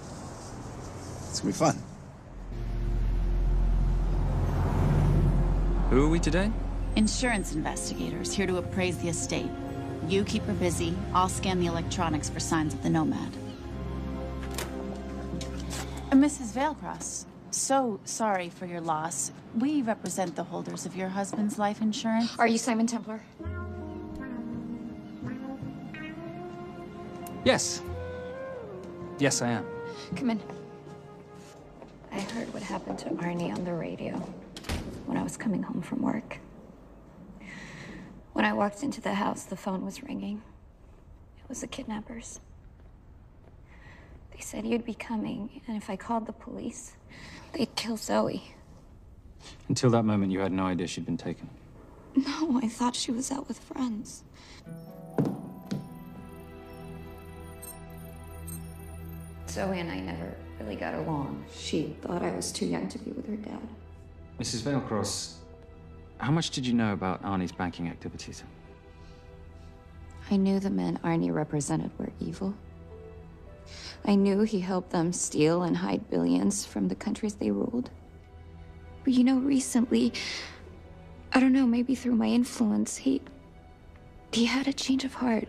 It's gonna be fun. Who are we today? Insurance investigators here to appraise the estate. You keep her busy. I'll scan the electronics for signs of the Nomad. Mrs. Veilcross, so sorry for your loss. We represent the holders of your husband's life insurance. Are you Simon Templar? Yes. Yes, I am. Come in. I heard what happened to Arnie on the radio when I was coming home from work. When I walked into the house, the phone was ringing. It was the kidnappers. They said you'd be coming, and if I called the police, they'd kill Zoe. Until that moment, you had no idea she'd been taken. No, I thought she was out with friends. Zoe and I never really got along. She thought I was too young to be with her dad. Mrs. Veilcross, how much did you know about Arnie's banking activities? I knew the men Arnie represented were evil. I knew he helped them steal and hide billions from the countries they ruled. But you know, recently, I don't know, maybe through my influence, he had a change of heart.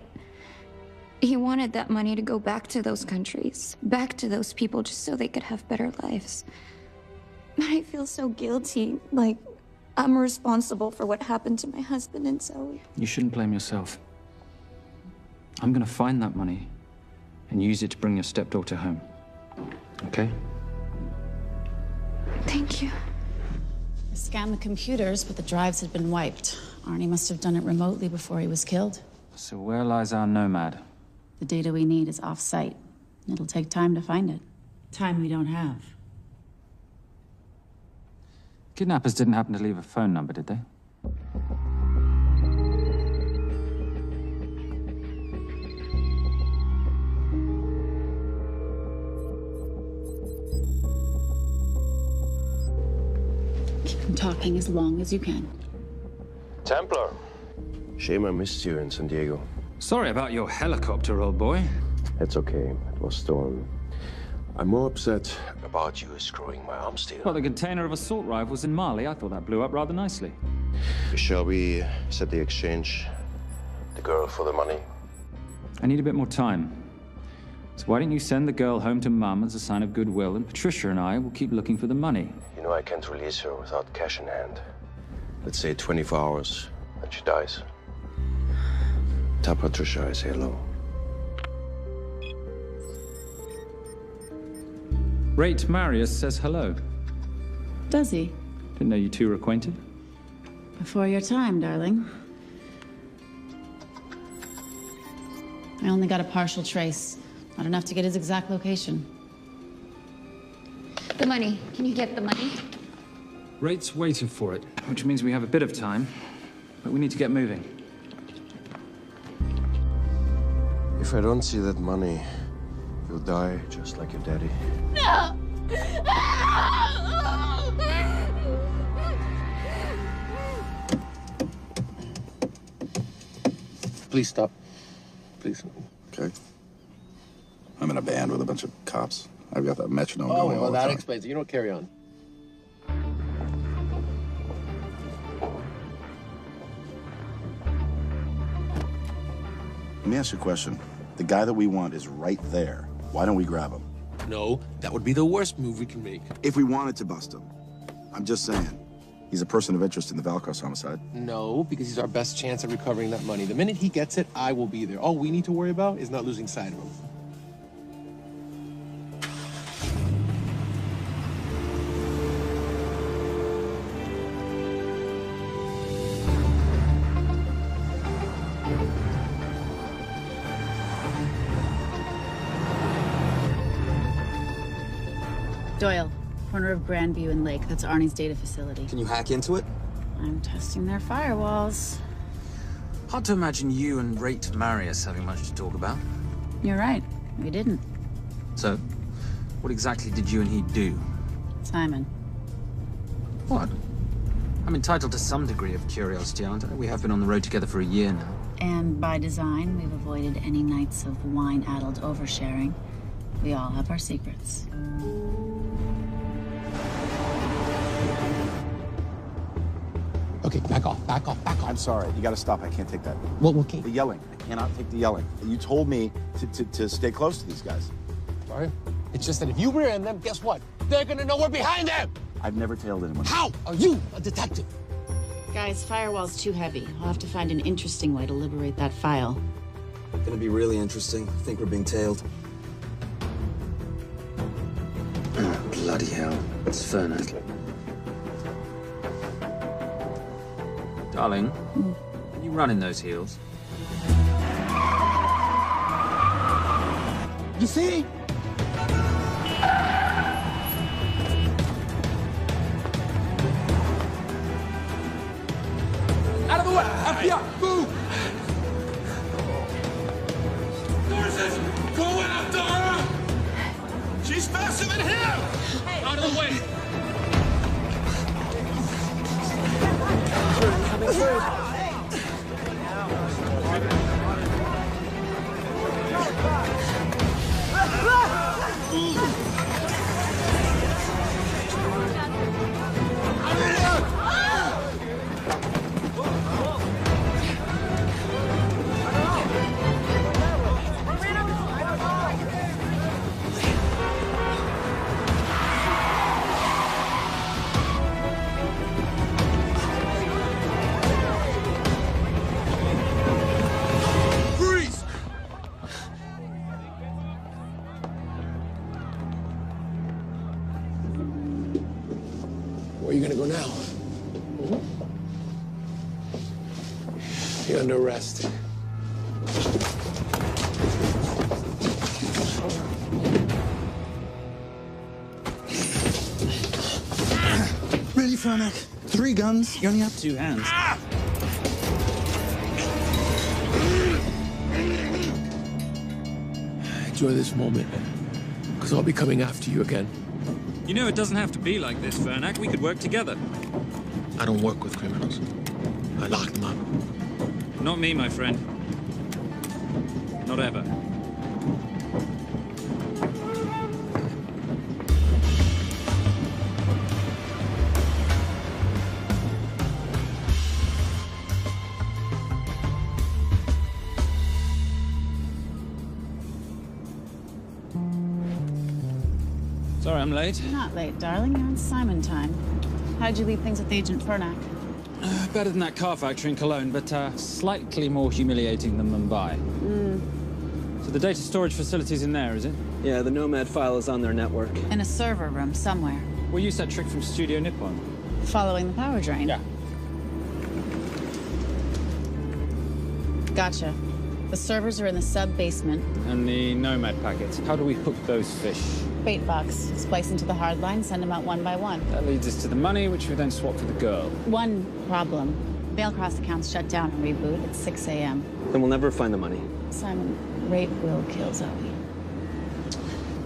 He wanted that money to go back to those countries, back to those people, just so they could have better lives. But I feel so guilty, like I'm responsible for what happened to my husband and Zoe. You shouldn't blame yourself. I'm gonna find that money and use it to bring your stepdaughter home. Okay? Thank you. I scanned the computers, but the drives had been wiped. Arnie must have done it remotely before he was killed. So where lies our nomad? The data we need is off-site. It'll take time to find it. Time we don't have. Kidnappers didn't happen to leave a phone number, did they? Keep them talking as long as you can. Templar. Shame I missed you in San Diego. Sorry about your helicopter, old boy. It's okay. It was stolen. I'm more upset about you screwing my arms deal. Well, the container of assault rifles in Mali, I thought that blew up rather nicely. Shall we set the exchange? The girl for the money? I need a bit more time. So why don't you send the girl home to Mum as a sign of goodwill, and Patricia and I will keep looking for the money. You know I can't release her without cash in hand. Let's say 24 hours, and she dies. Tell Patricia I say hello. Rate Marius says hello. Does he? Didn't know you two were acquainted. Before your time, darling. I only got a partial trace. Not enough to get his exact location. The money. Can you get the money? Rate's waiting for it, which means we have a bit of time, but we need to get moving. If I don't see that money, you'll die just like your daddy. No! Please stop. Please. Okay. I'm in a band with a bunch of cops. I've got that metronome going all well, the that time. explains it. You don't carry on. Let me ask you a question. The guy that we want is right there. Why don't we grab him? No, that would be the worst move we can make. If we wanted to bust him. I'm just saying. He's a person of interest in the Veilcross homicide. No, because he's our best chance at recovering that money. The minute he gets it, I will be there. All we need to worry about is not losing sight of him. Doyle, corner of Grandview and Lake. That's Arnie's data facility. Can you hack into it? I'm testing their firewalls. Hard to imagine you and Rate Marius having much to talk about. You're right. We didn't. So, what exactly did you and he do? Simon. What? I'm entitled to some degree of curiosity, aren't I? We have been on the road together for a year now. And by design, we've avoided any nights of wine-addled oversharing. We all have our secrets. Okay, back off, back off, back off. I'm sorry. You gotta stop. I can't take that. What, okay? The yelling. I cannot take the yelling. You told me to stay close to these guys. Sorry? It's just that if you rear end them, guess what? They're gonna know we're behind them! I've never tailed anyone. How are you a detective? Guys, firewall's too heavy. I'll have to find an interesting way to liberate that file. Gonna be really interesting. I think we're being tailed. The Bloody hell. It's Fernet. Darling, can you run in those heels? You see? Out of the way! FBI! Move! Horses! Go after her! She's faster than him! Out of the way! Where are you gonna go now? You're under arrest. Really, Fernac? 3 guns? You only have 2 hands. Enjoy this moment, because I'll be coming after you again. You know, it doesn't have to be like this, Fernac. We could work together. I don't work with criminals. I lock them up. Not me, my friend. Not ever. Sorry I'm late. Not late, darling. You're on Simon time. How'd you leave things with Agent Fernac? Better than that car factory in Cologne, but slightly more humiliating than Mumbai. So the data storage facility's in there, is it? Yeah, the Nomad file is on their network. In a server room somewhere. We'll use that trick from Studio Nippon. Following the power drain? Yeah. Gotcha. The servers are in the sub-basement. And the Nomad packets. How do we hook those fish? Bait box. Splice into the hard line, send them out one by one. That leads us to the money, which we then swap for the girl. One problem. Bailcross accounts shut down and reboot at 6 a.m. Then we'll never find the money. Simon, rape will kill Zoe.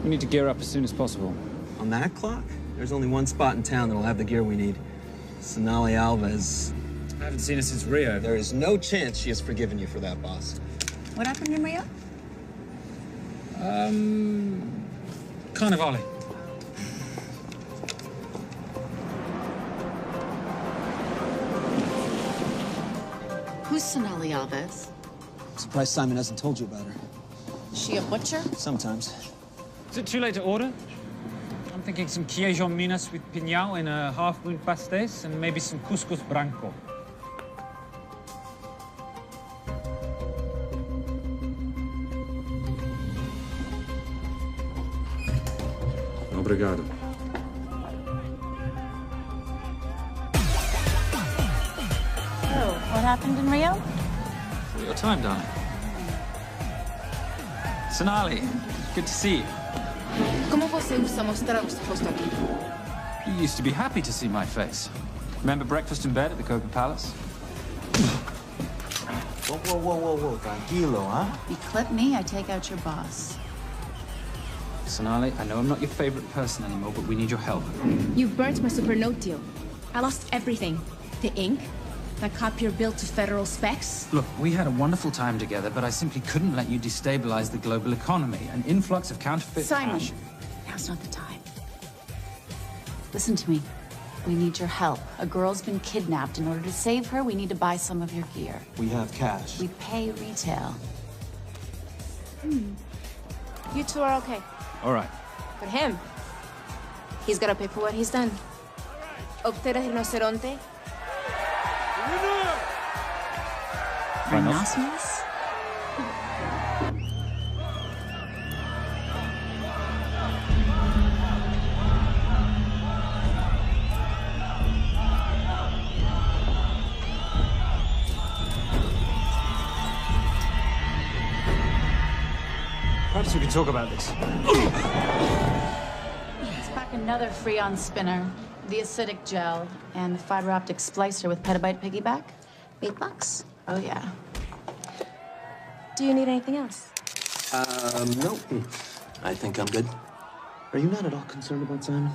We need to gear up as soon as possible. On that clock? There's only one spot in town that'll have the gear we need. Sonali Alves. I haven't seen her since Rio. There is no chance she has forgiven you for that, boss. What happened in Rio? Carnivale. Who's Sonali Alves? Surprised Simon hasn't told you about her. Is she a butcher? Sometimes. Is it too late to order? I'm thinking some queijo minas with piñao and a half-moon pastéis and maybe some couscous branco. Obrigado. Oh, what happened in Rio? Your time, darling. Sonali, good to see you. ¿Cómo você usa mostrar o seu rosto aqui? You used to be happy to see my face. Remember breakfast in bed at the Copa Palace? Whoa. Tranquilo, huh? You clip me, I take out your boss. Sonali, I know I'm not your favorite person anymore, but we need your help. You've burnt my supernote deal. I lost everything. The ink, that copier built to federal specs. Look, we had a wonderful time together, but I simply couldn't let you destabilize the global economy. An influx of counterfeit Simon, cash. now's not the time. Listen to me. We need your help. A girl's been kidnapped. In order to save her, we need to buy some of your gear. We have cash. We pay retail. You two are okay. All right. But him, he's gotta pay for what he's done. Obter el rinoceronte. Rhinoceros? so we can talk about this. Let's pack another Freon spinner, the acidic gel, and the fiber optic splicer with petabyte piggyback. $8. Oh, yeah. Do you need anything else? No. I think I'm good. Are you not at all concerned about Simon?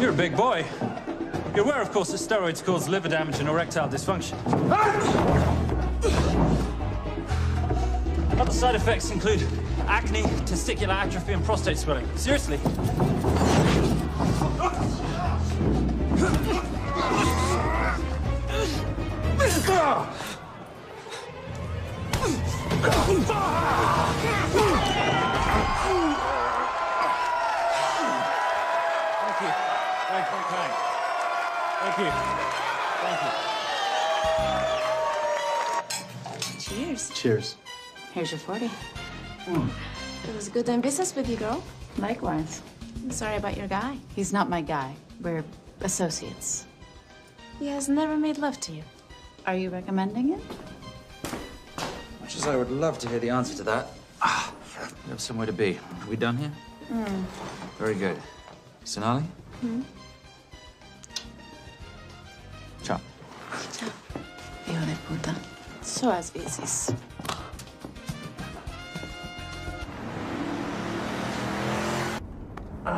You're a big boy. You're aware, of course, that steroids cause liver damage and erectile dysfunction. Other side effects include acne, testicular atrophy, and prostate swelling. Seriously. Thank you. Cheers. Cheers. Here's your 40. It was good doing business with you, girl. Likewise. I'm sorry about your guy. He's not my guy. We're associates. He has never made love to you. Are you recommending it? Much as I would love to hear the answer to that, we have somewhere to be. Are we done here? Very good. Sonali? Ciao. Ciao. Hijo de puta. So as veces. But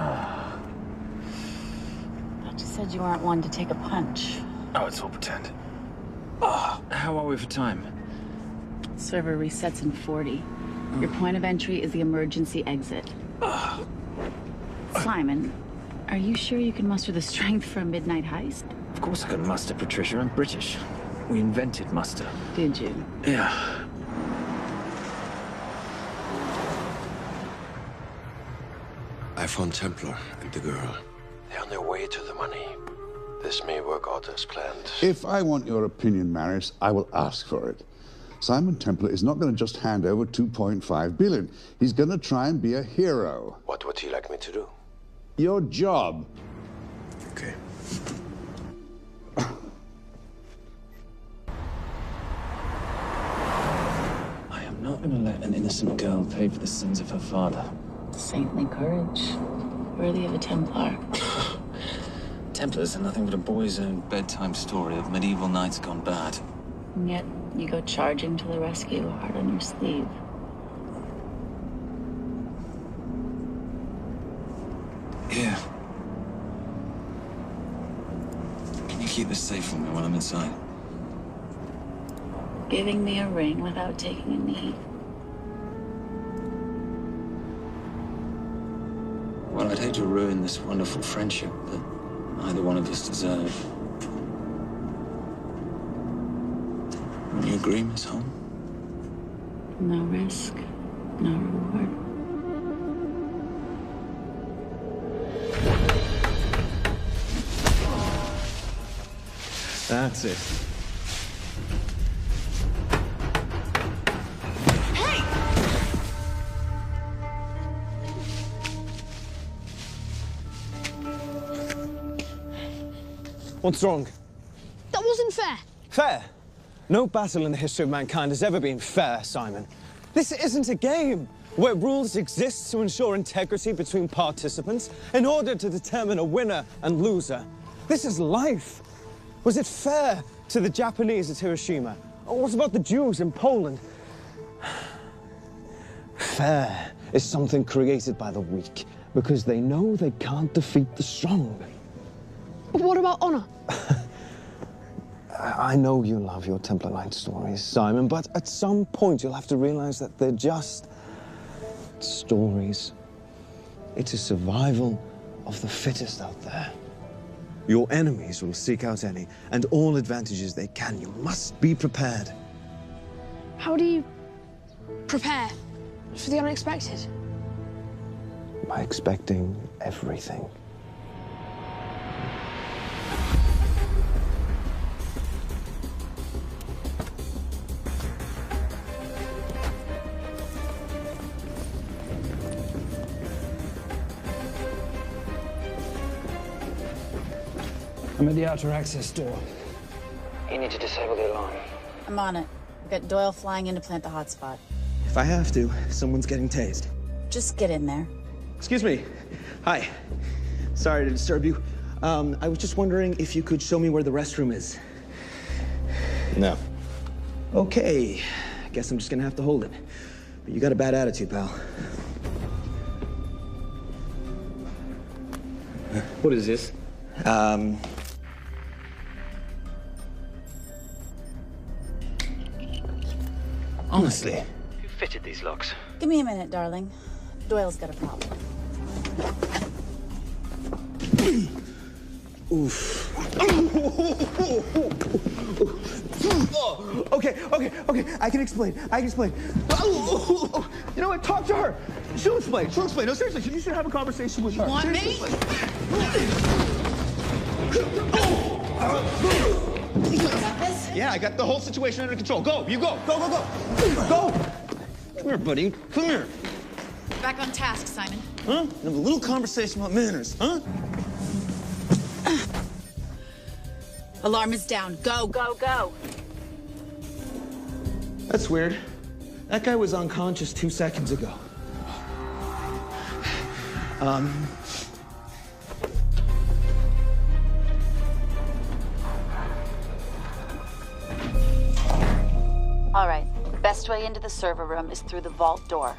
you said you weren't one to take a punch. Oh, it's all pretend. How are we for time? Server resets in 40. Your point of entry is the emergency exit. Simon, are you sure you can muster the strength for a midnight heist? Of course I can muster, Patricia. I'm British. We invented muster. Did you? Yeah. I found Templar and the girl. They're on their way to the money. This may work out as planned. If I want your opinion, Maris, I will ask for it. Simon Templar is not going to just hand over 2.5 billion. He's going to try and be a hero. What would he like me to do? Your job. Okay. I am not going to let an innocent girl pay for the sins of her father. Saintly courage. Worthy of a Templar. Templars are nothing but a boy's own bedtime story of medieval knights gone bad. And yet, you go charging to the rescue, heart on your sleeve. Yeah. Can you keep this safe from me while I'm inside? Giving me a ring without taking a knee. Well, I'd hate to ruin this wonderful friendship that neither one of us deserve. You agree, Miss Holm? No risk, no reward. That's it. What's wrong? That wasn't fair. Fair? No battle in the history of mankind has ever been fair, Simon. This isn't a game where rules exist to ensure integrity between participants in order to determine a winner and loser. This is life. Was it fair to the Japanese at Hiroshima? Or what about the Jews in Poland? Fair is something created by the weak because they know they can't defeat the strong. But what about honor? I know you love your Templar Knight stories, Simon, but at some point you'll have to realize that they're just stories. It's a survival of the fittest out there. Your enemies will seek out any and all advantages they can. You must be prepared. How do you prepare for the unexpected? By expecting everything. I'm at the outer access door. You need to disable the alarm. I'm on it. We've got Doyle flying in to plant the hotspot. If I have to, someone's getting tased. Just get in there. Excuse me. Hi. Sorry to disturb you. I was just wondering if you could show me where the restroom is. No. Okay. Guess I'm just gonna have to hold it. But you got a bad attitude, pal. What is this? Honestly. Who fitted these locks? Give me a minute, darling. Doyle's got a problem. Oof. Okay. I can explain. You know what? Talk to her. She'll explain. No, seriously, you should have a conversation with her. You want me? You got this? Yeah, I got the whole situation under control. Go, you go. Go. Come here, buddy. Come here. Back on task, Simon. Huh? Have a little conversation about manners, huh? Alarm is down. Go. That's weird. That guy was unconscious 2 seconds ago. All right. Best way into the server room is through the vault door.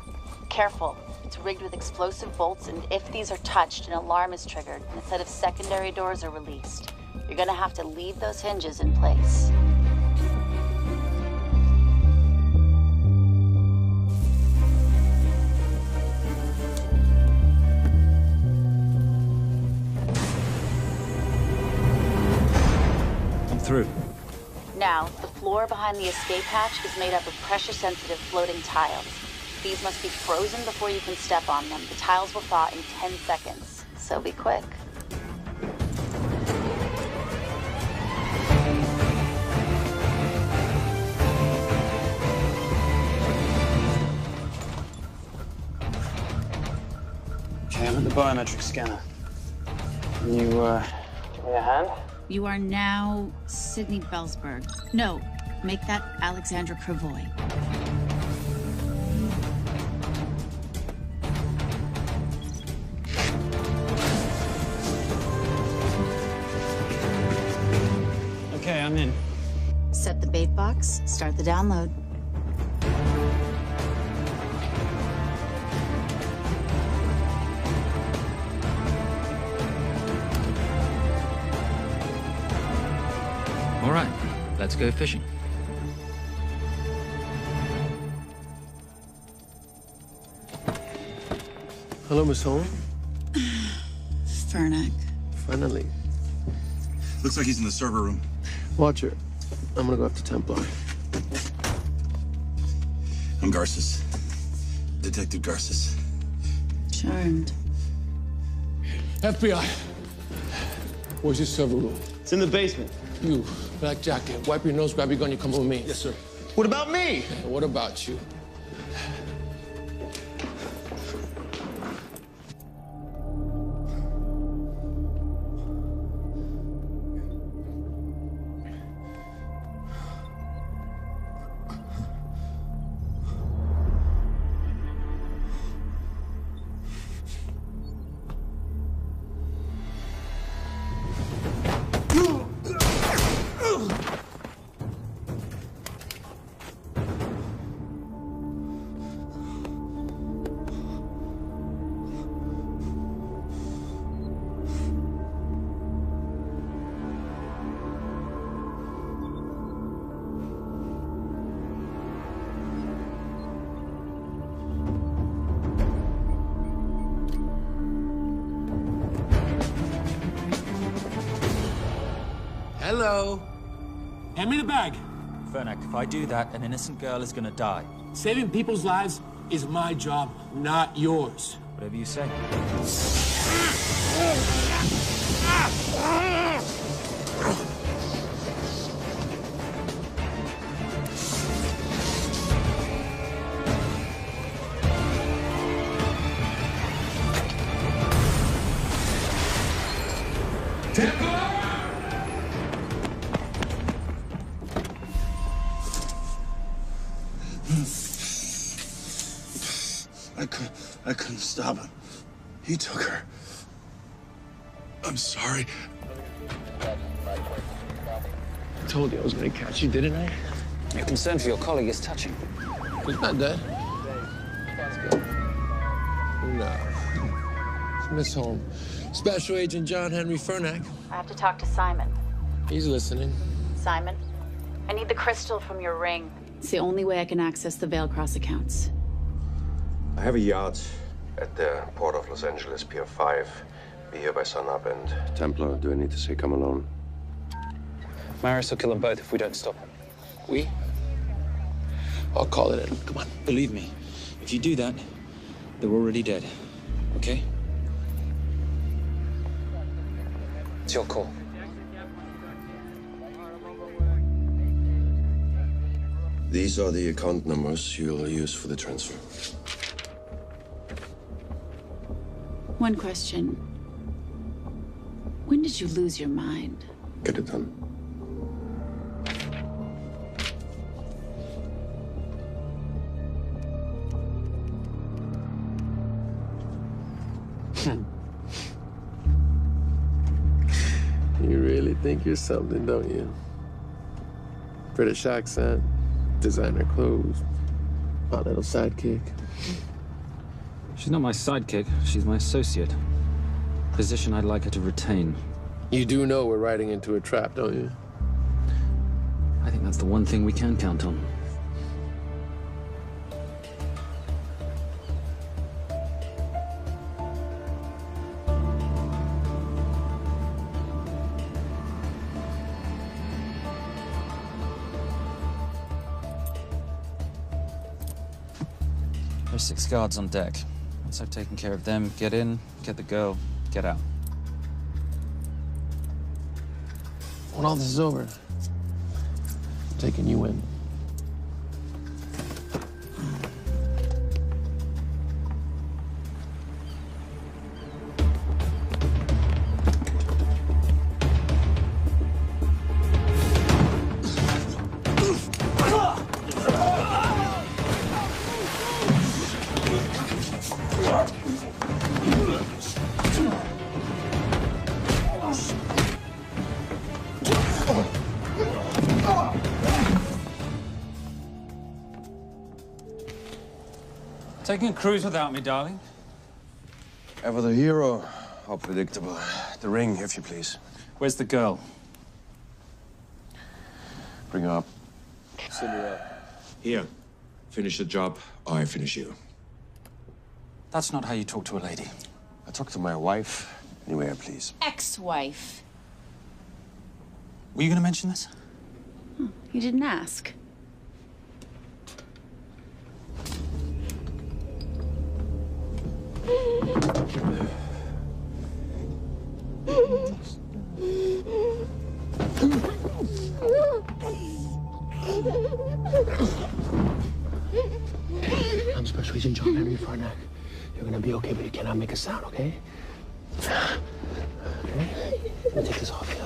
Careful. It's rigged with explosive bolts, and if these are touched, an alarm is triggered, and a set of secondary doors are released. You're gonna have to leave those hinges in place. I'm through. Now, the floor behind the escape hatch is made up of pressure-sensitive floating tiles. These must be frozen before you can step on them. The tiles will thaw in 10 seconds, so be quick. Okay, I'm at the biometric scanner. Can you, give me a hand? You are now Sydney Bellsberg. No, make that Alexandra Cravoy. Okay, I'm in. Set the bait box, start the download. All right, let's go fishing. Hello, Miss Holm. Fernack. Finally. Looks like he's in the server room. Watcher, I'm gonna go up to Templar. I'm Garces. Detective Garces. Charmed. FBI. Where's your server room? It's in the basement. You, black jacket, wipe your nose, grab your gun, you come with me. Yes, sir. What about me? And what about you? Hello. Hand me the bag. Fernack, if I do that, an innocent girl is gonna die. Saving people's lives is my job, not yours. Whatever you say. Stop. He took her. I'm sorry. I told you I was gonna catch you, didn't I? Your concern for your colleague is touching. He's not dead. No. It's Miss Holmes. Special Agent John Henry Fernack. I have to talk to Simon. He's listening. Simon, I need the crystal from your ring. It's the only way I can access the Veilcross accounts. I have a yacht at the port of Los Angeles, Pier 5. Be here by sunup, and Templar, do I need to say come alone? Maris will kill them both if we don't stop him. We? I'll call it in. Come on. Believe me, if you do that, they're already dead. Okay? It's your call. These are the account numbers you'll use for the transfer. One question. When did you lose your mind? Get it done. You really think you're something, don't you? British accent, designer clothes, my little sidekick. She's not my sidekick. She's my associate. Position I'd like her to retain. You do know we're riding into a trap, don't you? I think that's the one thing we can count on. There's 6 guards on deck. Once I've taken care of them, get in, get the girl, get out. When all this is over, I'm taking you in. Taking a cruise without me, darling? Ever the hero? How predictable. The ring, if you please. Where's the girl? Bring her up. Send her up. Here. Finish the job, or I finish you. That's not how you talk to a lady. I talk to my wife anywhere, please. Ex-wife. Were you going to mention this? You didn't ask. I'm Special Agent John Henry Fernack. You're gonna be okay, but you cannot make a sound, okay? Okay? Let me take this off you.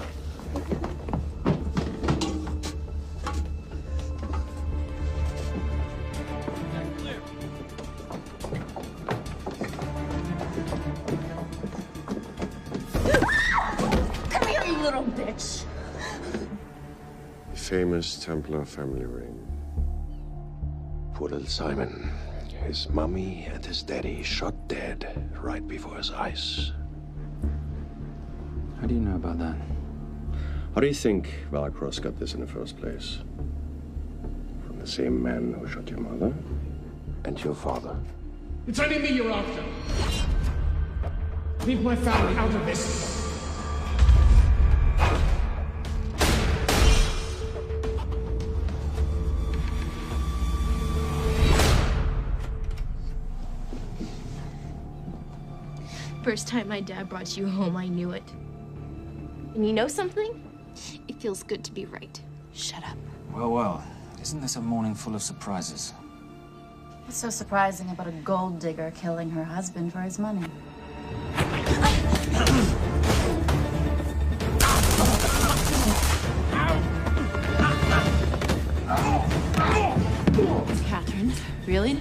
Come here, you little bitch. Famous Templar family ring. Poor little Simon. His mommy and his daddy shot dead right before his eyes. How do you know about that? How do you think Valacross got this in the first place? From the same man who shot your mother and your father. It's only me you're after. Leave my family out of this. First time my dad brought you home, I knew it. And you know something? It feels good to be right. Shut up. Well, well. Isn't this a morning full of surprises? What's so surprising about a gold digger killing her husband for his money? Catherine, really?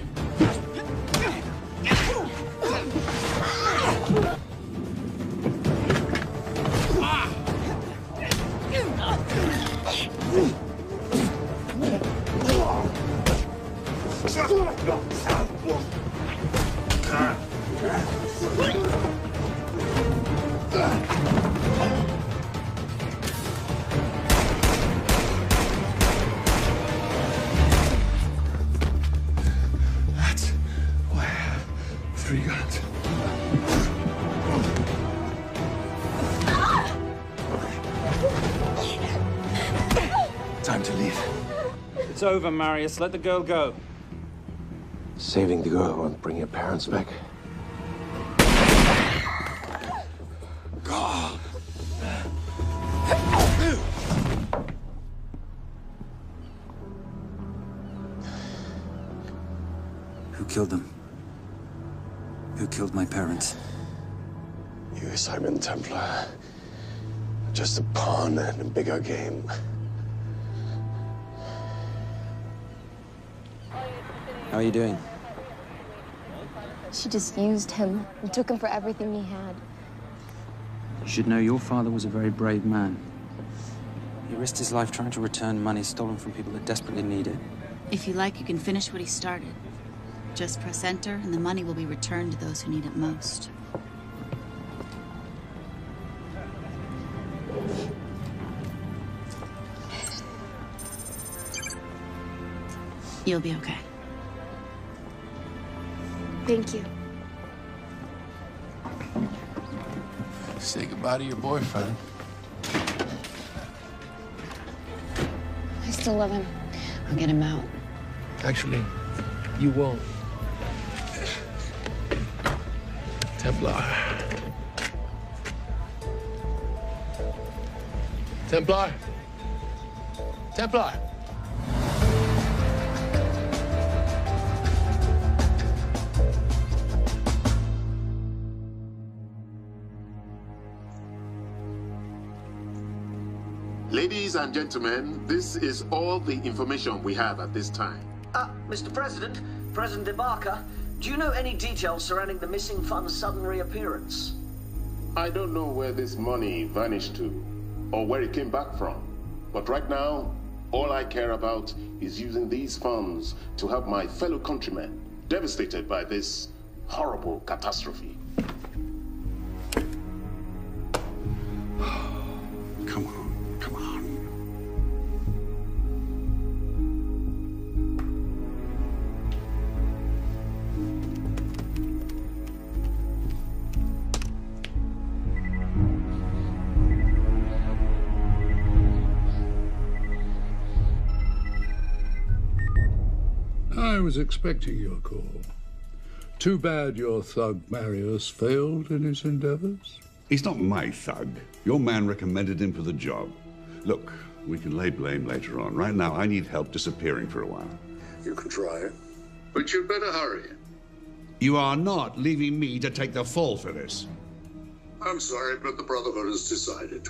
It's over, Marius. Let the girl go. Saving the girl won't bring your parents back. God. Who killed them? Who killed my parents? You, Simon Templar. Just a pawn in a bigger game. How are you doing? She just used him and took him for everything he had. You should know your father was a very brave man. He risked his life trying to return money stolen from people that desperately need it. If you like, you can finish what he started. Just press enter, and the money will be returned to those who need it most. You'll be okay. Thank you. Say goodbye to your boyfriend. I still love him. I'll get him out. Actually, you won't. Templar. Templar. Templar. Ladies and gentlemen, this is all the information we have at this time. Mr. President, President Ibaka, do you know any details surrounding the missing fund's sudden reappearance? I don't know where this money vanished to, or where it came back from. But right now, all I care about is using these funds to help my fellow countrymen devastated by this horrible catastrophe. Come on, come on. I was expecting your call. Too bad your thug Marius failed in his endeavors. He's not my thug. Your man recommended him for the job. Look, we can lay blame later on. Right now, I need help disappearing for a while. You can try, but you'd better hurry. You are not leaving me to take the fall for this. I'm sorry, but the Brotherhood has decided.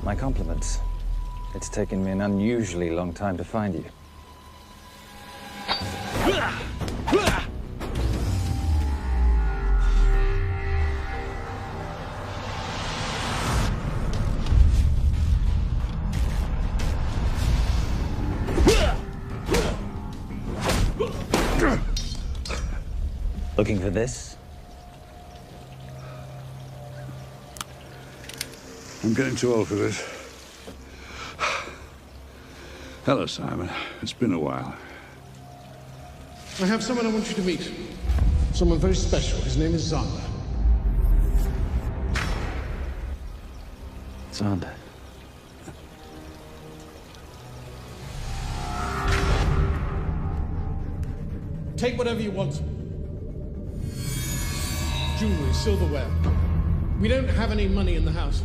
My compliments. It's taken me an unusually long time to find you. Looking for this? I'm getting too old for this. Hello, Simon. It's been a while. I have someone I want you to meet. Someone very special. His name is Zander. Zander. Take whatever you want. Jewelry, silverware. We don't have any money in the house.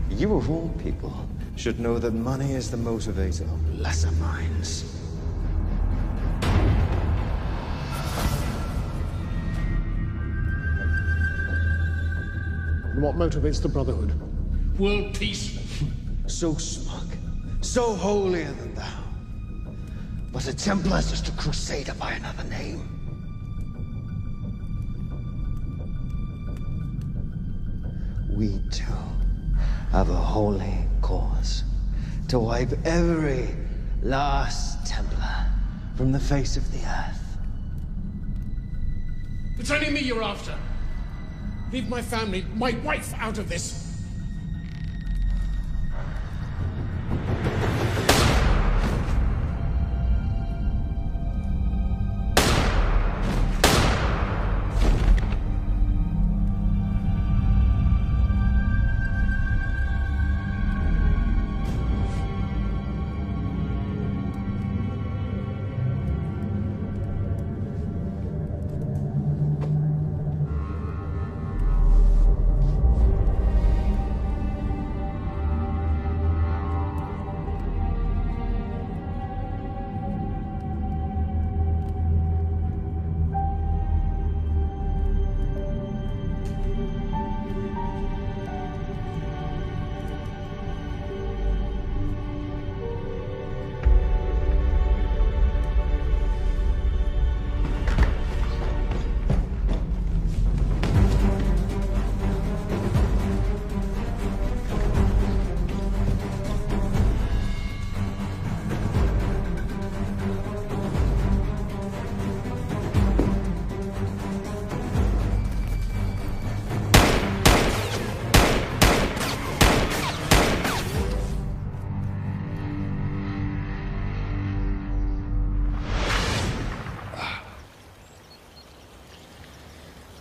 You of all people should know that money is the motivator of lesser minds. What motivates the Brotherhood? World peace. So smug, so holier than thou. But a Templar's just a crusader by another name. We too have a holy cause to wipe every last Templar from the face of the earth. It's only me you're after. Leave my family, my wife, out of this.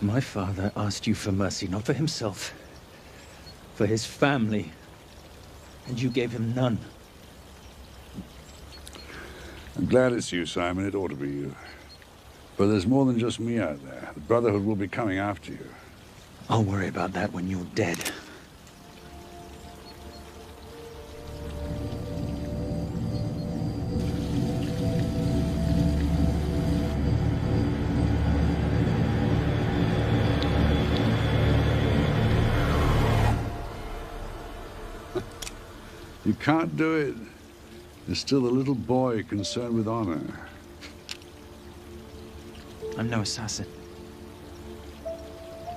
My father asked you for mercy, not for himself, for his family, and you gave him none. I'm glad it's you, Simon. It ought to be you. But there's more than just me out there. The Brotherhood will be coming after you. I'll worry about that when you're dead. You can't do it. There's still a little boy concerned with honor. I'm no assassin.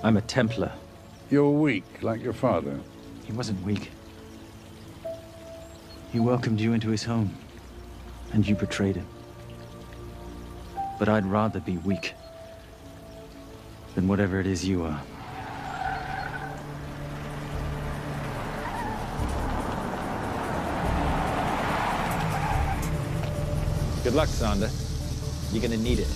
I'm a Templar. You're weak, like your father. He wasn't weak. He welcomed you into his home, and you betrayed him. But I'd rather be weak than whatever it is you are. Good luck, Sander. You're gonna need it.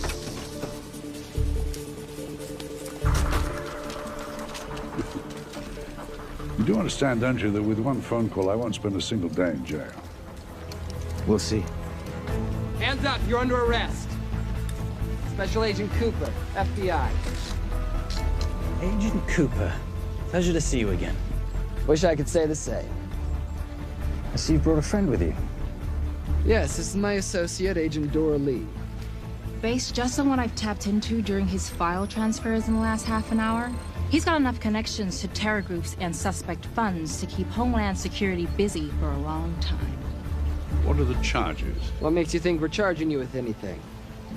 You do understand, don't you, that with one phone call, I won't spend a single day in jail. We'll see. Hands up, you're under arrest. Special Agent Cooper, FBI. Agent Cooper, pleasure to see you again. Wish I could say the same. I see you brought a friend with you. Yes, this is my associate, Agent Dora Lee. Based just on what I've tapped into during his file transfers in the last half an hour, he's got enough connections to terror groups and suspect funds to keep Homeland Security busy for a long time. What are the charges? What makes you think we're charging you with anything?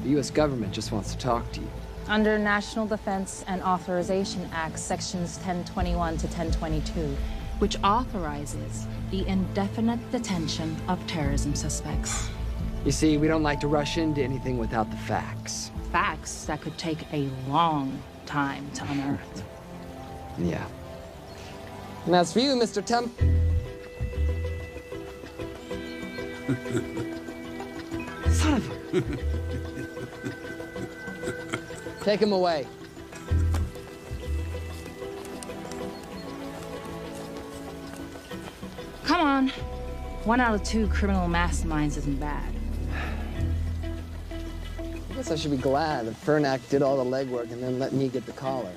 The U.S. government just wants to talk to you. Under National Defense and Authorization Act, Sections 1021 to 1022, which authorizes the indefinite detention of terrorism suspects. You see, we don't like to rush into anything without the facts. Facts that could take a long time to unearth. Yeah. And as for you, Mr. Temp... Son of a... Take him away. Come on. 1 out of 2 criminal masterminds isn't bad. I guess I should be glad that Fernak did all the legwork and then let me get the collar.